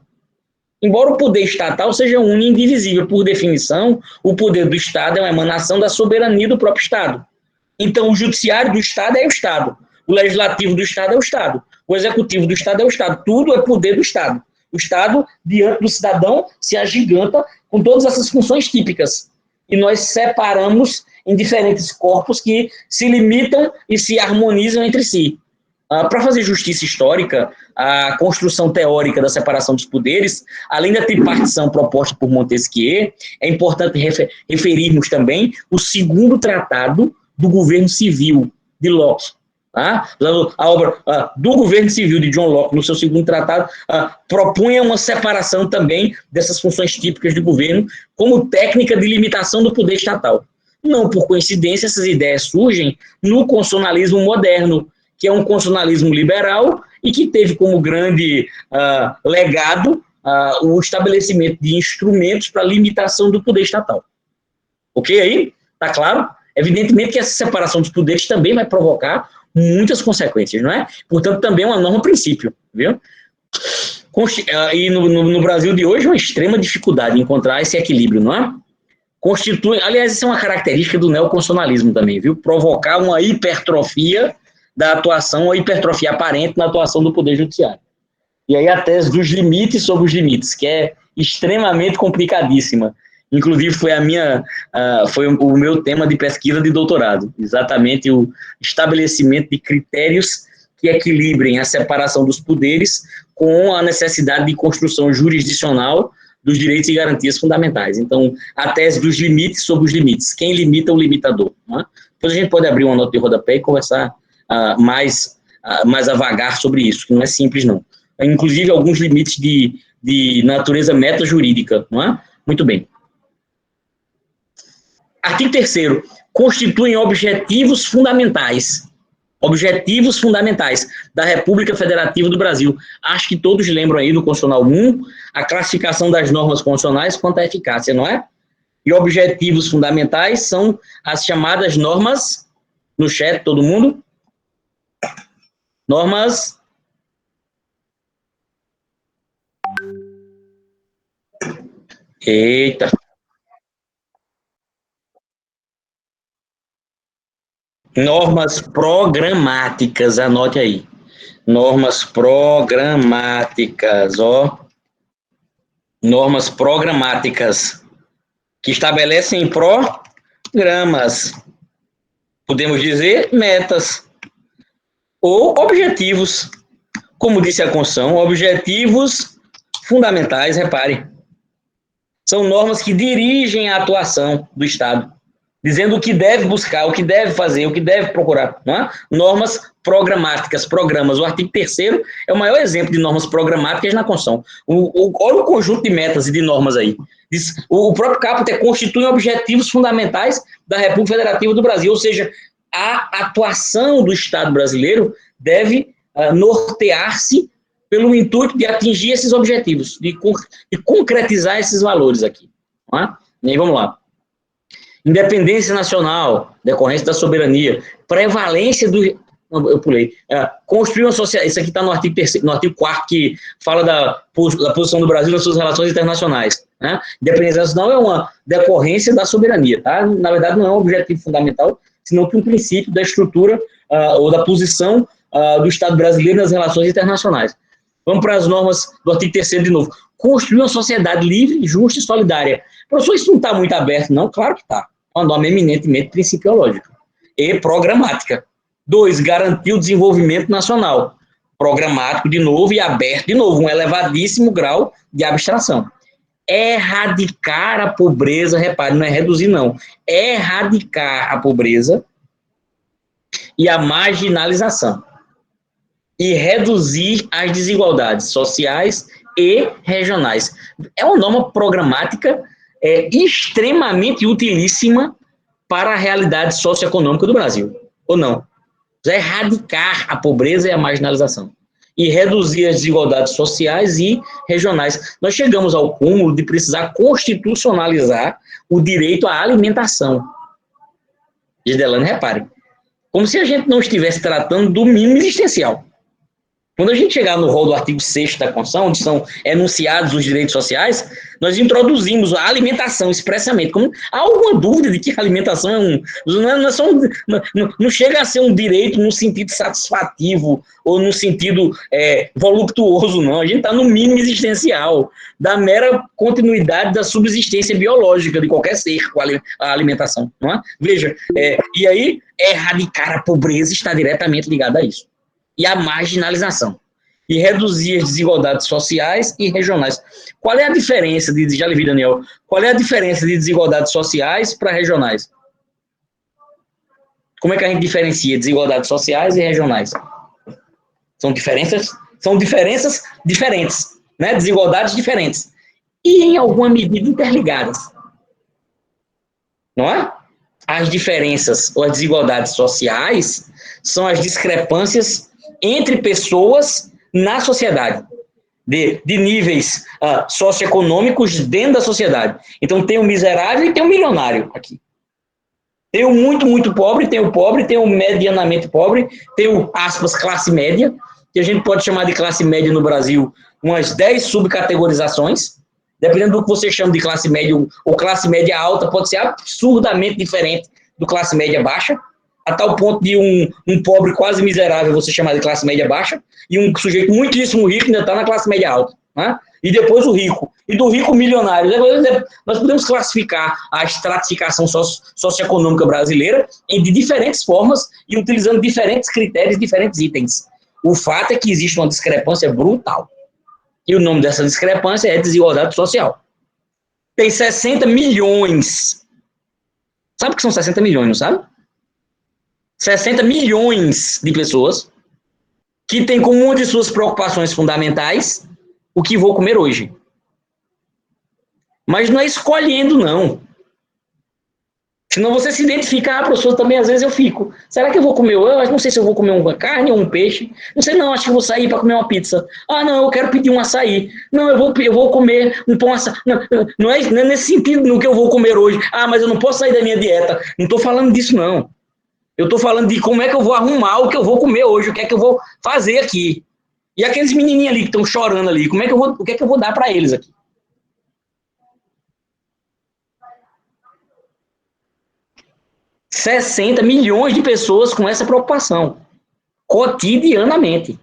Embora o poder estatal seja único e indivisível, por definição, o poder do Estado é uma emanação da soberania do próprio Estado. Então, o judiciário do Estado é o Estado, o legislativo do Estado é o Estado, o executivo do Estado é o Estado, tudo é poder do Estado. O Estado, diante do cidadão, se agiganta com todas essas funções típicas. E nós separamos em diferentes corpos que se limitam e se harmonizam entre si. Para fazer justiça histórica, a construção teórica da separação dos poderes, além da tripartição proposta por Montesquieu, é importante referirmos também o 2º tratado do governo civil de Locke. Tá? A obra do governo civil de John Locke, no seu 2º tratado, propunha uma separação também dessas funções típicas do governo como técnica de limitação do poder estatal. Não por coincidência, essas ideias surgem no constitucionalismo moderno, que é um constitucionalismo liberal e que teve como grande legado o estabelecimento de instrumentos para limitação do poder estatal. Ok aí? Tá claro? Evidentemente que essa separação dos poderes também vai provocar muitas consequências, não é? Portanto, também é uma norma-princípio, viu? E no Brasil de hoje, uma extrema dificuldade em encontrar esse equilíbrio, não é? Aliás, isso é uma característica do neoconstitucionalismo também, viu? Provocar uma hipertrofia da atuação, uma hipertrofia aparente na atuação do Poder Judiciário. E aí a tese dos limites sobre os limites, que é extremamente complicadíssima. Inclusive, foi o meu tema de pesquisa de doutorado, exatamente o estabelecimento de critérios que equilibrem a separação dos poderes com a necessidade de construção jurisdicional dos direitos e garantias fundamentais. Então, a tese dos limites sobre os limites. Quem limita o limitador. Não é? Depois a gente pode abrir uma nota de rodapé e conversar mais a vagar sobre isso, que não é simples, não. Inclusive, alguns limites de natureza metajurídica. Não é? Muito bem. Artigo 3º. Constituem objetivos fundamentais da República Federativa do Brasil. Acho que todos lembram aí do Constitucional 1, a classificação das normas constitucionais quanto à eficácia, não é? E objetivos fundamentais são as chamadas normas, no chat, todo mundo? Normas Eita. Normas programáticas, anote aí. Normas programáticas, ó. Normas programáticas que estabelecem programas. Podemos dizer metas ou objetivos. Como disse a Constituição, objetivos fundamentais, repare. São normas que dirigem a atuação do Estado, dizendo o que deve buscar, o que deve fazer, o que deve procurar. Não é? Normas programáticas, programas. O artigo 3º é o maior exemplo de normas programáticas na Constituição. Olha o conjunto de metas e de normas aí. Diz, o próprio caput constitui objetivos fundamentais da República Federativa do Brasil, ou seja, a atuação do Estado brasileiro deve nortear-se pelo intuito de atingir esses objetivos, de concretizar esses valores aqui. Não é? E aí, vamos lá. Independência nacional, decorrência da soberania, prevalência do... Eu pulei. Construir uma sociedade... Isso aqui está no artigo 3º, no artigo 4º, que fala da posição do Brasil nas suas relações internacionais. Né? Independência nacional é uma decorrência da soberania. Tá? Na verdade, não é um objetivo fundamental, senão que um princípio da estrutura ou da posição do Estado brasileiro nas relações internacionais. Vamos para as normas do artigo 3º de novo. Construir uma sociedade livre, justa e solidária. Professor, isso não está muito aberto, não? Claro que está. É uma norma eminentemente principiológica e programática. 2, garantir o desenvolvimento nacional. Programático, de novo, e aberto, de novo. Um elevadíssimo grau de abstração. Erradicar a pobreza, repare, não é reduzir, não. Erradicar a pobreza e a marginalização. E reduzir as desigualdades sociais e regionais. É uma norma programática extremamente utilíssima para a realidade socioeconômica do Brasil, ou não? Erradicar a pobreza e a marginalização. E reduzir as desigualdades sociais e regionais. Nós chegamos ao cúmulo de precisar constitucionalizar o direito à alimentação. Gisdelane, repare, como se a gente não estivesse tratando do mínimo existencial. Quando a gente chegar no rol do artigo 6º da Constituição, onde são enunciados os direitos sociais, nós introduzimos a alimentação expressamente. Há alguma dúvida de que a alimentação não chega a ser um direito no sentido satisfativo ou no sentido voluptuoso, não. A gente está no mínimo existencial, da mera continuidade da subsistência biológica de qualquer ser com a alimentação. Não é? Veja, e aí, erradicar a pobreza está diretamente ligado a isso. E a marginalização. E reduzir as desigualdades sociais e regionais. Qual é a diferença já lhe vi, Daniel, qual é a diferença de desigualdades sociais para regionais? Como é que a gente diferencia desigualdades sociais e regionais? São diferenças diferentes, né? Desigualdades diferentes. E, em alguma medida, interligadas. Não é? As diferenças ou as desigualdades sociais são as discrepâncias entre pessoas na sociedade, de níveis socioeconômicos dentro da sociedade. Então, tem o miserável e tem o milionário aqui. Tem o muito, muito pobre, tem o medianamente pobre, tem o, aspas, classe média, que a gente pode chamar de classe média no Brasil umas 10 subcategorizações, dependendo do que você chama de classe média ou classe média alta, pode ser absurdamente diferente do classe média baixa, a tal ponto de um pobre quase miserável você chamar de classe média baixa, e um sujeito muitíssimo rico ainda está na classe média alta. Né? E depois o rico. E do rico milionário. Nós podemos classificar a estratificação socioeconômica brasileira de diferentes formas e utilizando diferentes critérios, diferentes itens. O fato é que existe uma discrepância brutal. E o nome dessa discrepância é desigualdade social. Tem 60 milhões. Sabe o que são 60 milhões, não sabe? 60 milhões de pessoas que têm como uma de suas preocupações fundamentais o que vou comer hoje. Mas não é escolhendo, não. Senão você se identifica, professor, também às vezes eu fico. Será que eu vou comer? Eu não sei se eu vou comer uma carne ou um peixe. Não sei, não, acho que eu vou sair para comer uma pizza. Ah, não, eu quero pedir um açaí. Não, eu vou comer um pão açaí. Não é nesse sentido no que eu vou comer hoje. Ah, mas eu não posso sair da minha dieta. Não estou falando disso, não. Eu estou falando de como é que eu vou arrumar o que eu vou comer hoje, o que é que eu vou fazer aqui. E aqueles menininhos ali que estão chorando ali, o que é que eu vou dar para eles aqui? 60 milhões de pessoas com essa preocupação, cotidianamente.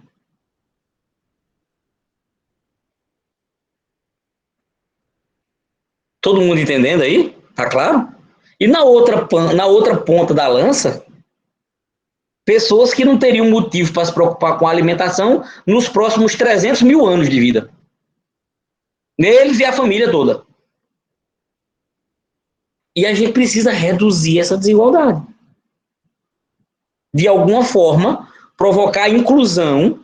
Todo mundo entendendo aí? Tá claro? E na outra ponta da lança, pessoas que não teriam motivo para se preocupar com a alimentação nos próximos 300 mil anos de vida. Neles e a família toda. E a gente precisa reduzir essa desigualdade. De alguma forma, provocar a inclusão,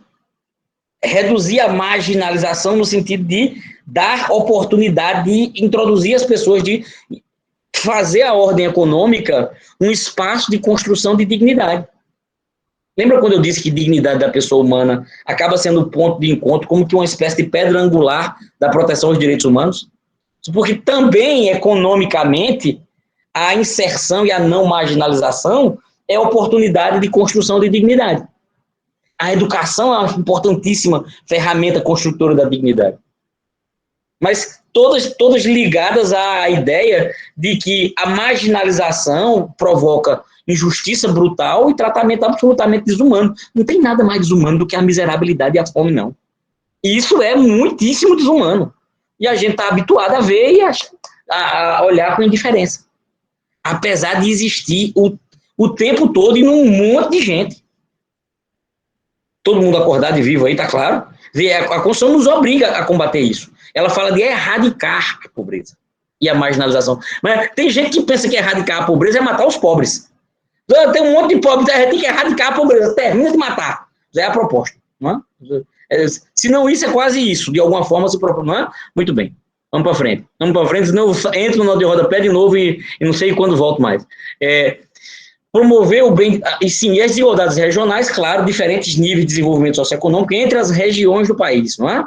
reduzir a marginalização no sentido de dar oportunidade de introduzir as pessoas, de fazer a ordem econômica um espaço de construção de dignidade. Lembra quando eu disse que dignidade da pessoa humana acaba sendo o ponto de encontro, como que uma espécie de pedra angular da proteção aos direitos humanos? Porque também, economicamente, a inserção e a não marginalização é oportunidade de construção de dignidade. A educação é uma importantíssima ferramenta construtora da dignidade. Mas todas ligadas à ideia de que a marginalização provoca injustiça brutal e tratamento absolutamente desumano. Não tem nada mais desumano do que a miserabilidade e a fome, não. E isso é muitíssimo desumano. E a gente está habituado a ver e a olhar com indiferença. Apesar de existir o tempo todo e num monte de gente. Todo mundo acordado e vivo aí, tá claro? A Constituição nos obriga a combater isso. Ela fala de erradicar a pobreza e a marginalização. Mas tem gente que pensa que erradicar a pobreza é matar os pobres. Tem um monte de pobres, tem que erradicar a pobreza. Termina de matar. Já é a proposta. Não é? Se não isso, é quase isso. De alguma forma se propõe. Não é? Muito bem. Vamos para frente. Senão eu entro no nó de rodapé de novo e não sei quando volto mais. Promover o bem... E sim, e as desigualdades regionais, claro, diferentes níveis de desenvolvimento socioeconômico entre as regiões do país, não é?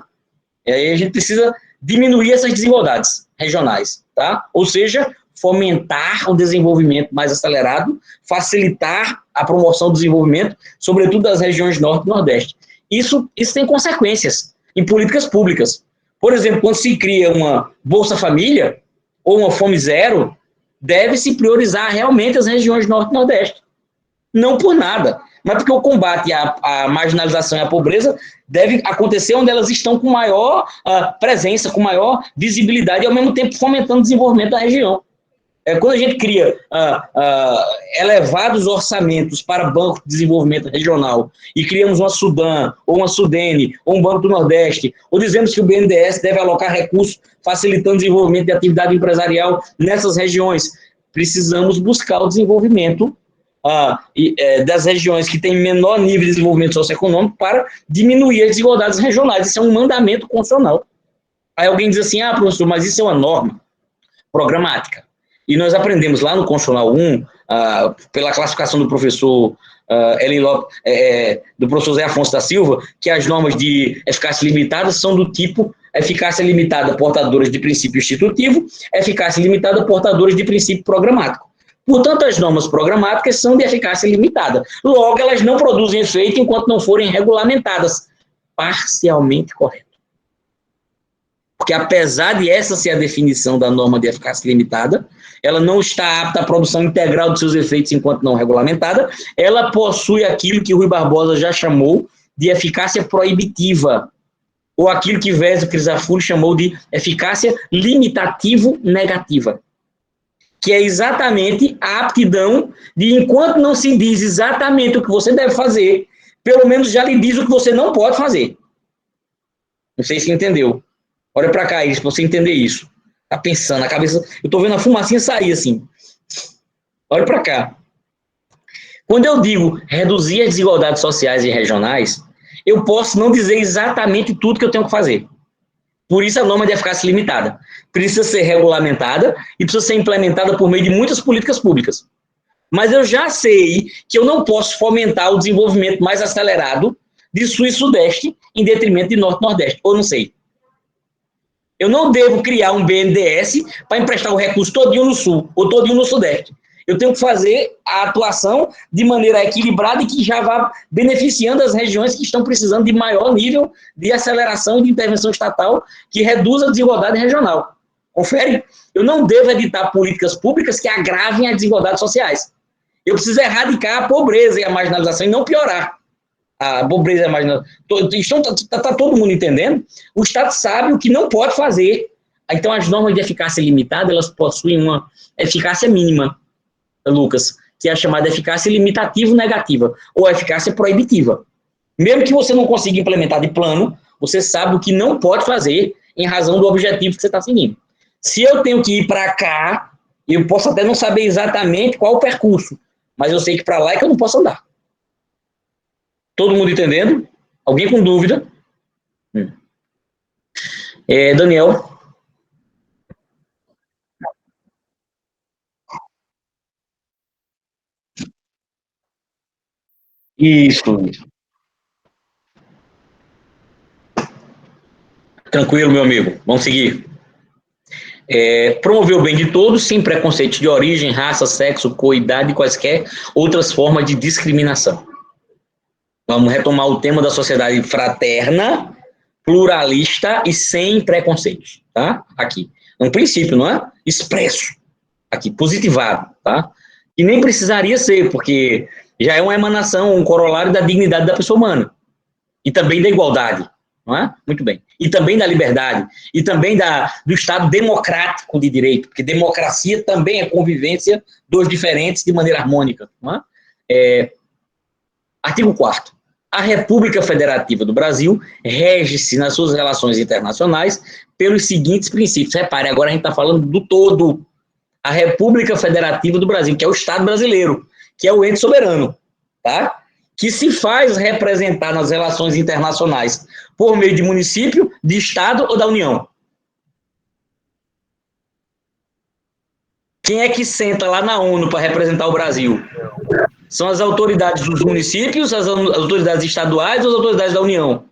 E aí a gente precisa diminuir essas desigualdades regionais, tá? Ou seja, fomentar o desenvolvimento mais acelerado, facilitar a promoção do desenvolvimento, sobretudo das regiões norte e nordeste. Isso tem consequências em políticas públicas. Por exemplo, quando se cria uma Bolsa Família ou uma Fome Zero, deve-se priorizar realmente as regiões norte e nordeste. Não por nada, mas porque o combate à marginalização e à pobreza deve acontecer onde elas estão com maior presença, com maior visibilidade e, ao mesmo tempo, fomentando o desenvolvimento da região. Quando a gente cria elevados orçamentos para Banco de Desenvolvimento Regional e criamos uma Sudan, ou uma Sudene, ou um Banco do Nordeste, ou dizemos que o BNDES deve alocar recursos facilitando o desenvolvimento de atividade empresarial nessas regiões, precisamos buscar o desenvolvimento das regiões que têm menor nível de desenvolvimento socioeconômico para diminuir as desigualdades regionais. Isso é um mandamento constitucional. Aí alguém diz assim, professor, mas isso é uma norma programática. E nós aprendemos lá no Constitucional 1, pela classificação do professor do professor Zé Afonso da Silva, que as normas de eficácia limitada são do tipo eficácia limitada portadoras de princípio institutivo, eficácia limitada portadoras de princípio programático. Portanto, as normas programáticas são de eficácia limitada. Logo, elas não produzem efeito enquanto não forem regulamentadas. Parcialmente correto. Porque apesar de essa ser a definição da norma de eficácia limitada, ela não está apta à produção integral de seus efeitos enquanto não regulamentada, ela possui aquilo que o Rui Barbosa já chamou de eficácia proibitiva, ou aquilo que Vésio Crisafulli chamou de eficácia limitativo-negativa, que é exatamente a aptidão de, enquanto não se diz exatamente o que você deve fazer, pelo menos já lhe diz o que você não pode fazer. Não sei se entendeu. Olha para cá, Iris, para você entender isso. Tá pensando, a cabeça... Eu estou vendo a fumacinha sair assim. Olha para cá. Quando eu digo reduzir as desigualdades sociais e regionais, eu posso não dizer exatamente tudo que eu tenho que fazer. Por isso a norma de eficácia limitada. Precisa ser regulamentada e precisa ser implementada por meio de muitas políticas públicas. Mas eu já sei que eu não posso fomentar o desenvolvimento mais acelerado de Sul e Sudeste em detrimento de Norte e Nordeste. Ou não sei. Eu não devo criar um BNDES para emprestar o recurso todinho no Sul ou todinho no Sudeste. Eu tenho que fazer a atuação de maneira equilibrada e que já vá beneficiando as regiões que estão precisando de maior nível de aceleração e de intervenção estatal que reduza a desigualdade regional. Confere? Eu não devo editar políticas públicas que agravem as desigualdades sociais. Eu preciso erradicar a pobreza e a marginalização e não piorar a pobreza e a marginalização. Está todo mundo entendendo? O Estado sabe o que não pode fazer. Então, as normas de eficácia limitada, elas possuem uma eficácia mínima, Lucas, que é a chamada eficácia limitativo-negativa, ou eficácia proibitiva. Mesmo que você não consiga implementar de plano, você sabe o que não pode fazer em razão do objetivo que você está seguindo. Se eu tenho que ir para cá, eu posso até não saber exatamente qual o percurso, mas eu sei que para lá é que eu não posso andar. Todo mundo entendendo? Alguém com dúvida? Daniel? Isso. Tranquilo, meu amigo. Vamos seguir. Promover o bem de todos, sem preconceito de origem, raça, sexo, cor, idade e quaisquer outras formas de discriminação. Vamos retomar o tema da sociedade fraterna, pluralista e sem preconceitos, tá? Aqui. É um princípio, não é? Expresso. Aqui, positivado, tá? E nem precisaria ser, porque já é uma emanação, um corolário da dignidade da pessoa humana. E também da igualdade, não é? Muito bem. E também da liberdade. E também do Estado democrático de direito, porque democracia também é convivência dos diferentes de maneira harmônica, não é? Artigo 4º. A República Federativa do Brasil rege-se nas suas relações internacionais pelos seguintes princípios. Repare, agora a gente está falando do todo. A República Federativa do Brasil, que é o Estado brasileiro, que é o ente soberano, tá? Que se faz representar nas relações internacionais por meio de município, de Estado ou da União. Quem é que senta lá na ONU para representar o Brasil? São as autoridades dos municípios, as autoridades estaduais ou as autoridades da União?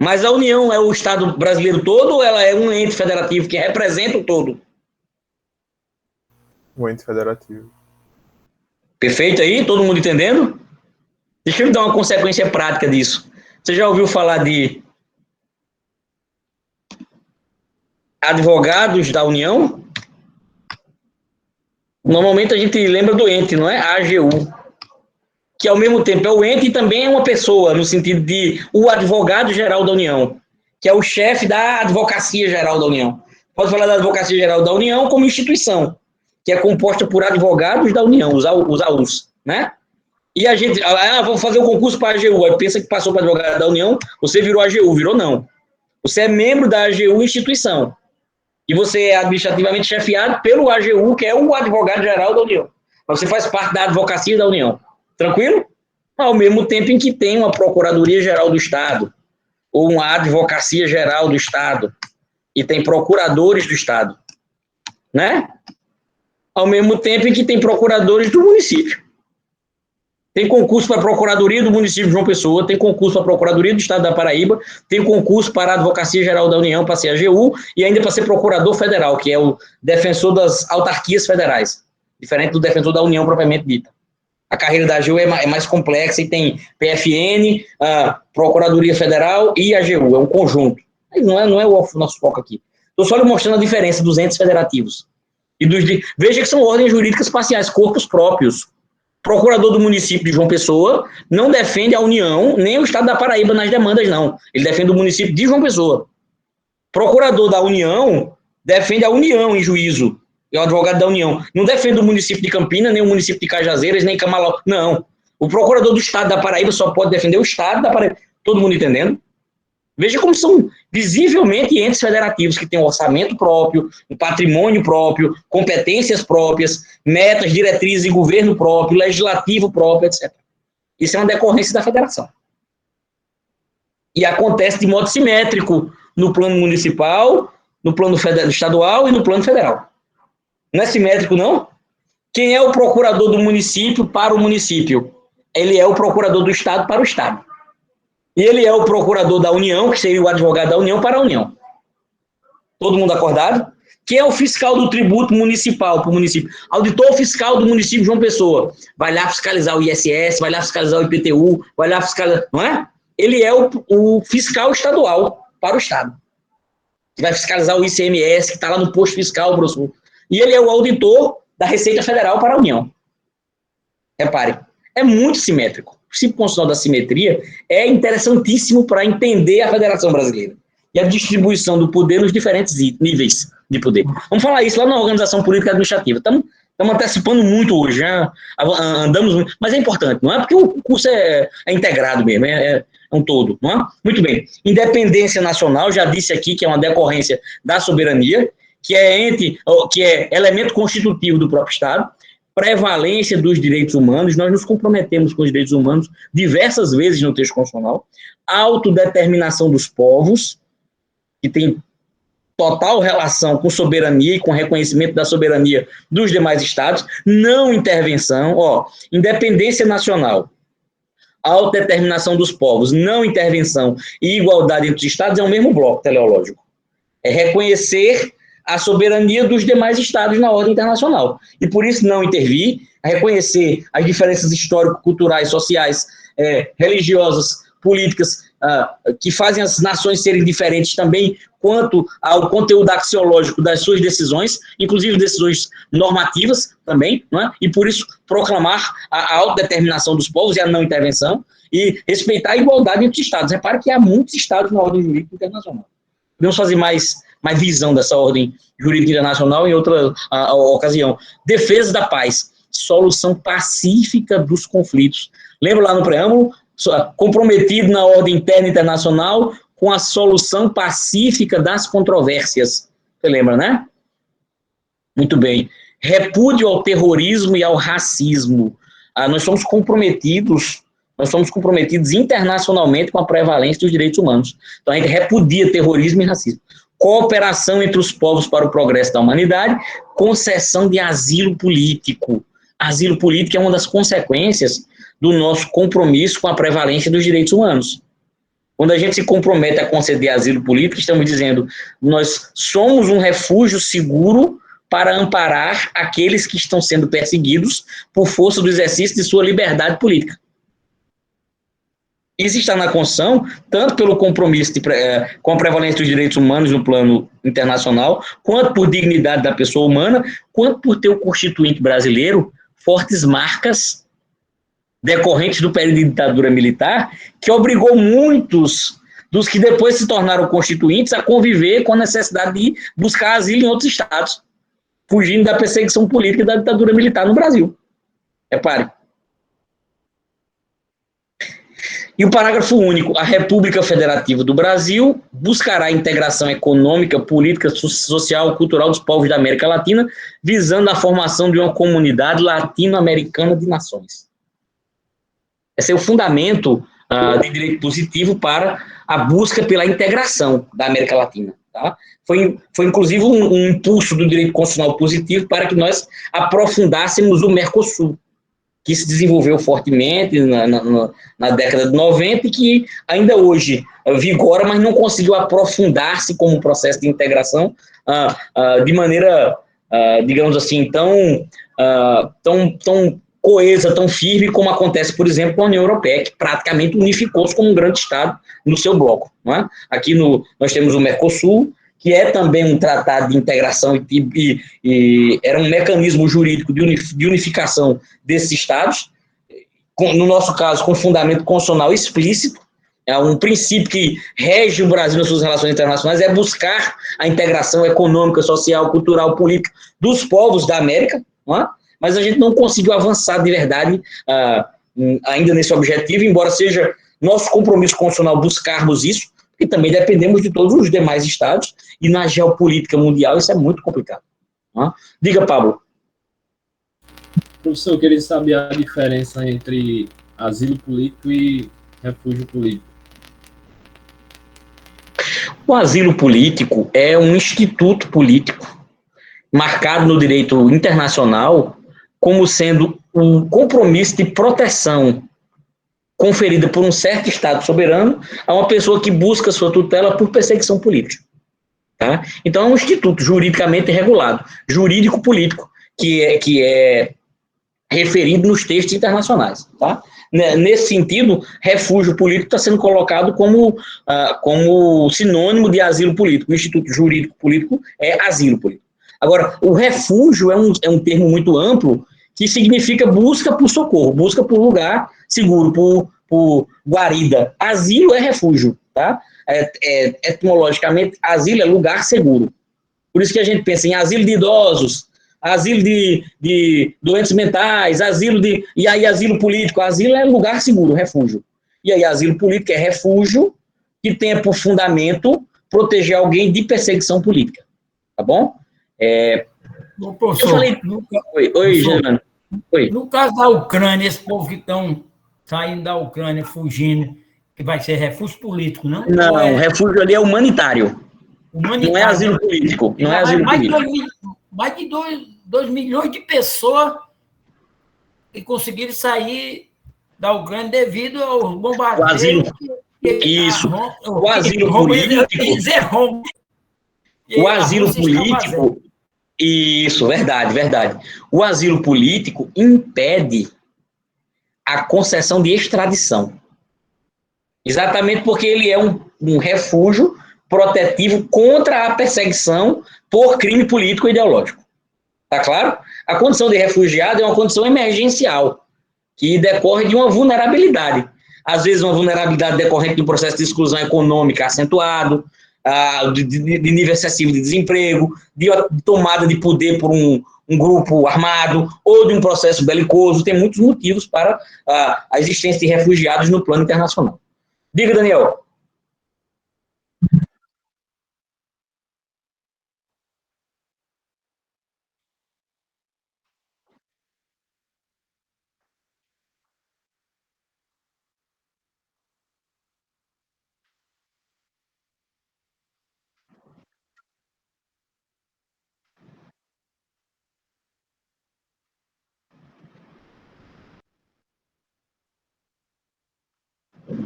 Mas a União é o Estado brasileiro todo ou ela é um ente federativo que representa o todo? O ente federativo. Perfeito aí? Todo mundo entendendo? Deixa eu dar uma consequência prática disso. Você já ouviu falar de advogados da União? Normalmente a gente lembra do ente, não é? A AGU. Que ao mesmo tempo é o ente e também é uma pessoa, no sentido de o advogado-geral da União, que é o chefe da Advocacia-Geral da União. Pode falar da Advocacia-Geral da União como instituição, que é composta por advogados da União, os AUs, né? E a gente, vou fazer o concurso para a AGU, aí pensa que passou para advogado da União, você virou AGU, virou não. Você é membro da AGU instituição. E você é administrativamente chefiado pelo AGU, que é o advogado-geral da União. Mas você faz parte da Advocacia da União. Tranquilo? Ao mesmo tempo em que tem uma Procuradoria-Geral do Estado, ou uma Advocacia-Geral do Estado, e tem procuradores do Estado, né? Ao mesmo tempo em que tem procuradores do município. Tem concurso para a Procuradoria do município de João Pessoa, tem concurso para a Procuradoria do Estado da Paraíba, tem concurso para a Advocacia-Geral da União, para ser AGU, e ainda para ser Procurador Federal, que é o defensor das autarquias federais, diferente do defensor da União propriamente dita. A carreira da AGU é mais complexa e tem PFN, a Procuradoria Federal e a AGU, é um conjunto. Não é o nosso foco aqui. Estou só lhe mostrando a diferença dos entes federativos. Veja que são ordens jurídicas parciais, corpos próprios. Procurador do município de João Pessoa não defende a União, nem o Estado da Paraíba nas demandas, não. Ele defende o município de João Pessoa. Procurador da União defende a União em juízo. É o advogado da União. Não defende o município de Campina, nem o município de Cajazeiras, nem Camalau. Não. O procurador do Estado da Paraíba só pode defender o Estado da Paraíba. Todo mundo entendendo? Veja como são visivelmente entes federativos que têm um orçamento próprio, um patrimônio próprio, competências próprias, metas, diretrizes e governo próprio, legislativo próprio, etc. Isso é uma decorrência da federação. E acontece de modo simétrico no plano municipal, no plano estadual e no plano federal. Não é simétrico, não? Quem é o procurador do município para o município? Ele é o procurador do Estado para o Estado. E ele é o procurador da União, que seria o advogado da União, para a União. Todo mundo acordado? Quem é o fiscal do tributo municipal para o município? Auditor fiscal do município de João Pessoa. Vai lá fiscalizar o ISS, vai lá fiscalizar o IPTU, vai lá fiscalizar... Não é? Ele é o fiscal estadual para o Estado. Vai fiscalizar o ICMS, que está lá no posto fiscal, grosso. E ele é o auditor da Receita Federal para a União. Repare, é muito simétrico. O princípio constitucional da simetria é interessantíssimo para entender a Federação Brasileira e a distribuição do poder nos diferentes níveis de poder. Vamos falar isso lá na organização política administrativa. Estamos antecipando muito hoje, já andamos muito, mas é importante, não é? Porque o curso é integrado mesmo, é um todo, não é? Muito bem. Independência nacional, já disse aqui que é uma decorrência da soberania, que é elemento constitutivo do próprio Estado. Prevalência dos direitos humanos, nós nos comprometemos com os direitos humanos diversas vezes no texto constitucional. Autodeterminação dos povos, que tem total relação com soberania e com reconhecimento da soberania dos demais estados. Não intervenção, independência nacional, autodeterminação dos povos, não intervenção e igualdade entre os estados é o mesmo bloco teleológico. É reconhecer a soberania dos demais estados na ordem internacional. E por isso não intervir, reconhecer as diferenças histórico-culturais, sociais, religiosas, políticas, que fazem as nações serem diferentes também quanto ao conteúdo axiológico das suas decisões, inclusive decisões normativas também, não é? E por isso proclamar a autodeterminação dos povos e a não intervenção e respeitar a igualdade entre os estados. Repare que há muitos estados na ordem jurídica internacional. Podemos fazer mais visão dessa ordem jurídica internacional em outra ocasião. Defesa da paz, solução pacífica dos conflitos. Lembra lá no preâmbulo? Comprometido na ordem interna internacional com a solução pacífica das controvérsias. Você lembra, né? Muito bem. Repúdio ao terrorismo e ao racismo. Nós somos comprometidos internacionalmente com a prevalência dos direitos humanos. Então, a gente repudia terrorismo e racismo. Cooperação entre os povos para o progresso da humanidade, concessão de asilo político. Asilo político é uma das consequências do nosso compromisso com a prevalência dos direitos humanos. Quando a gente se compromete a conceder asilo político, estamos dizendo, nós somos um refúgio seguro para amparar aqueles que estão sendo perseguidos por força do exercício de sua liberdade política. Isso está na Constituição, tanto pelo compromisso com a prevalência dos direitos humanos no plano internacional, quanto por dignidade da pessoa humana, quanto por ter o Constituinte brasileiro fortes marcas decorrentes do período de ditadura militar, que obrigou muitos dos que depois se tornaram constituintes a conviver com a necessidade de buscar asilo em outros estados, fugindo da perseguição política e da ditadura militar no Brasil. Repare. E o parágrafo único, a República Federativa do Brasil buscará a integração econômica, política, social e cultural dos povos da América Latina, visando a formação de uma comunidade latino-americana de nações. Esse é o fundamento de direito positivo para a busca pela integração da América Latina. Tá? Foi inclusive, um impulso do direito constitucional positivo para que nós aprofundássemos o Mercosul, que se desenvolveu fortemente na década de 90 e que ainda hoje vigora, mas não conseguiu aprofundar-se como um processo de integração de maneira, digamos assim, tão coesa, tão firme como acontece, por exemplo, com a União Europeia, que praticamente unificou-se como um grande Estado no seu bloco. Não é? Aqui nós temos o Mercosul, que é também um tratado de integração e era um mecanismo jurídico de unificação desses Estados, no nosso caso, com fundamento constitucional explícito. É um princípio que rege o Brasil nas suas relações internacionais, é buscar a integração econômica, social, cultural, política dos povos da América, não é? Mas a gente não conseguiu avançar de verdade ainda nesse objetivo, embora seja nosso compromisso constitucional buscarmos isso, e também dependemos de todos os demais estados, e na geopolítica mundial isso é muito complicado. Tá? Diga, Pablo. Professor, eu queria saber a diferença entre asilo político e refúgio político. O asilo político é um instituto político marcado no direito internacional como sendo um compromisso de proteção conferida por um certo Estado soberano a uma pessoa que busca sua tutela por perseguição política. Tá? Então, é um instituto juridicamente regulado, jurídico-político, que é referido nos textos internacionais. Tá? Nesse sentido, refúgio político está sendo colocado como sinônimo de asilo político. O instituto jurídico-político é asilo político. Agora, o refúgio é um termo muito amplo que significa busca por socorro, busca por lugar seguro, por guarida. Asilo é refúgio, tá? Etimologicamente, asilo é lugar seguro. Por isso que a gente pensa em asilo de idosos, asilo de doentes mentais, e aí asilo político. Asilo é lugar seguro, refúgio. E aí asilo político é refúgio que tenha por fundamento proteger alguém de perseguição política. Tá bom? Professor, Eu falei... Oi, Germano. Oi. No caso da Ucrânia, esse povo que estão saindo da Ucrânia, fugindo, que vai ser refúgio político, não? Não, refúgio ali é humanitário. Humanitário, não é asilo político. Não é asilo político. Mais de 2 milhões de pessoas que conseguiram sair da Ucrânia devido aos bombardeios. O asilo político. O asilo político. Isso, verdade. O asilo político impede a concessão de extradição. Exatamente porque ele é um refúgio protetivo contra a perseguição por crime político e ideológico. Tá claro? A condição de refugiado é uma condição emergencial, que decorre de uma vulnerabilidade. Às vezes, uma vulnerabilidade decorrente de um processo de exclusão econômica acentuado, de nível excessivo de desemprego, de tomada de poder por um grupo armado, ou de um processo belicoso. Tem muitos motivos para a existência de refugiados no plano internacional. Diga, Daniel.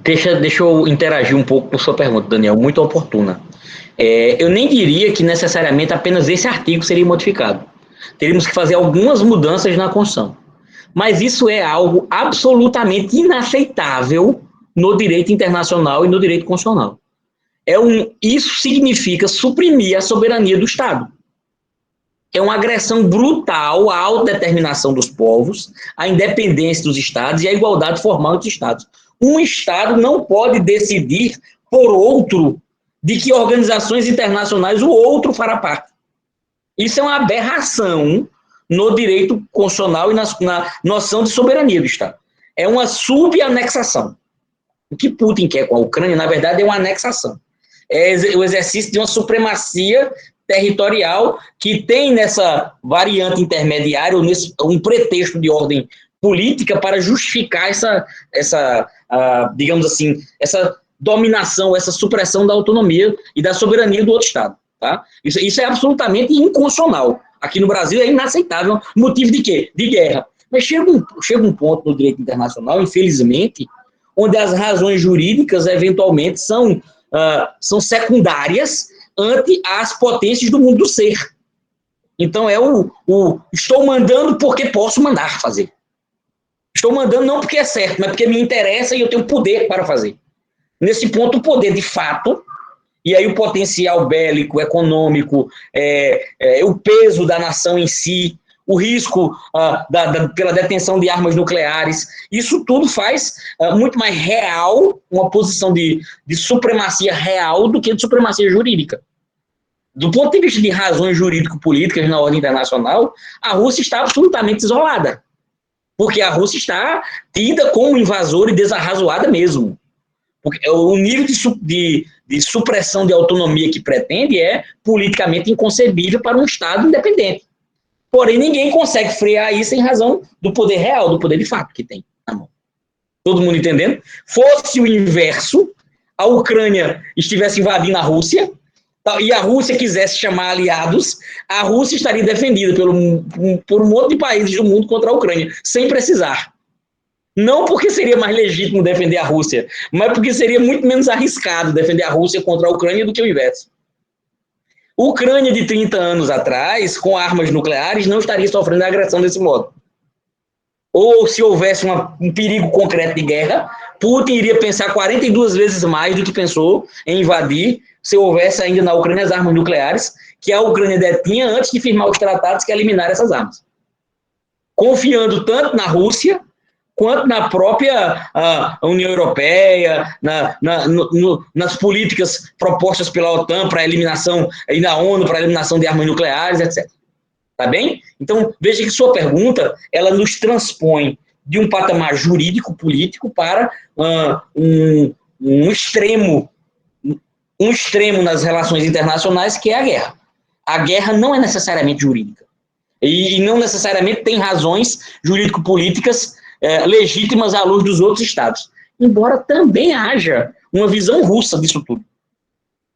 Deixa eu interagir um pouco com sua pergunta, Daniel, muito oportuna. Eu nem diria que necessariamente apenas esse artigo seria modificado. Teríamos que fazer algumas mudanças na Constituição. Mas isso é algo absolutamente inaceitável no direito internacional e no direito constitucional. Isso significa suprimir a soberania do Estado. É uma agressão brutal à autodeterminação dos povos, à independência dos Estados e à igualdade formal entre os Estados. Um Estado não pode decidir por outro de que organizações internacionais o outro fará parte. Isso é uma aberração no direito constitucional e na noção de soberania do Estado. É uma subanexação. O que Putin quer com a Ucrânia, na verdade, é uma anexação. É o exercício de uma supremacia territorial que tem nessa variante intermediária, ou um pretexto de ordem política para justificar digamos assim, essa dominação, essa supressão da autonomia e da soberania do outro Estado. Tá? Isso é absolutamente inconstitucional. Aqui no Brasil é inaceitável. Motivo de quê? De guerra. Mas chega um ponto no direito internacional, infelizmente, onde as razões jurídicas, eventualmente, são secundárias ante as potências do mundo do ser. Então, estou mandando porque posso mandar fazer. Estou mandando não porque é certo, mas porque me interessa e eu tenho poder para fazer. Nesse ponto, o poder de fato, e aí o potencial bélico, econômico, o peso da nação em si, o risco pela detenção de armas nucleares, isso tudo faz muito mais real uma posição de supremacia real do que de supremacia jurídica. Do ponto de vista de razões jurídico-políticas na ordem internacional, a Rússia está absolutamente isolada, porque a Rússia está tida como invasora e desarrazoada mesmo. Porque o nível de supressão de autonomia que pretende é politicamente inconcebível para um Estado independente. Porém, ninguém consegue frear isso em razão do poder real, do poder de fato que tem na mão. Todo mundo entendendo? Fosse o inverso, a Ucrânia estivesse invadindo a Rússia, e a Rússia quisesse chamar aliados, a Rússia estaria defendida por um monte de países do mundo contra a Ucrânia, sem precisar. Não porque seria mais legítimo defender a Rússia, mas porque seria muito menos arriscado defender a Rússia contra a Ucrânia do que o inverso. A Ucrânia de 30 anos atrás, com armas nucleares, não estaria sofrendo a agressão desse modo. ou se houvesse um perigo concreto de guerra, Putin iria pensar 42 vezes mais do que pensou em invadir se houvesse ainda na Ucrânia as armas nucleares que a Ucrânia detinha antes de firmar os tratados que eliminaram essas armas. Confiando tanto na Rússia, quanto na própria União Europeia, nas políticas propostas pela OTAN para a eliminação, e na ONU para a eliminação de armas nucleares, etc. Tá bem? Então, veja que sua pergunta, ela nos transpõe de um patamar jurídico-político para um extremo nas relações internacionais, que é a guerra. A guerra não é necessariamente jurídica. E não necessariamente tem razões jurídico-políticas legítimas à luz dos outros estados. Embora também haja uma visão russa disso tudo.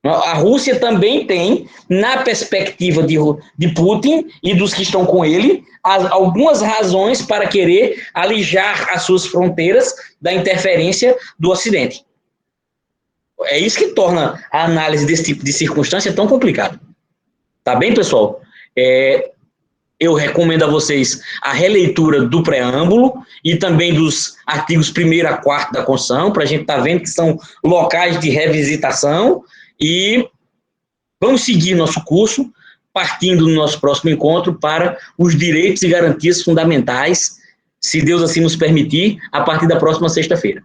A Rússia também tem, na perspectiva de Putin e dos que estão com ele, algumas razões para querer alijar as suas fronteiras da interferência do Ocidente. É isso que torna a análise desse tipo de circunstância tão complicada. Tá bem, pessoal? Eu recomendo a vocês a releitura do preâmbulo e também dos artigos 1º a 4º da Constituição, para a gente estar vendo que são locais de revisitação, e vamos seguir nosso curso, partindo no nosso próximo encontro para os direitos e garantias fundamentais, se Deus assim nos permitir, a partir da próxima sexta-feira.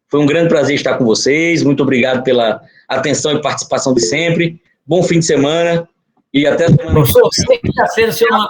Foi um grande prazer estar com vocês, muito obrigado pela atenção e participação de sempre, bom fim de semana, e até semana. Professor, sexta-feira, o senhor não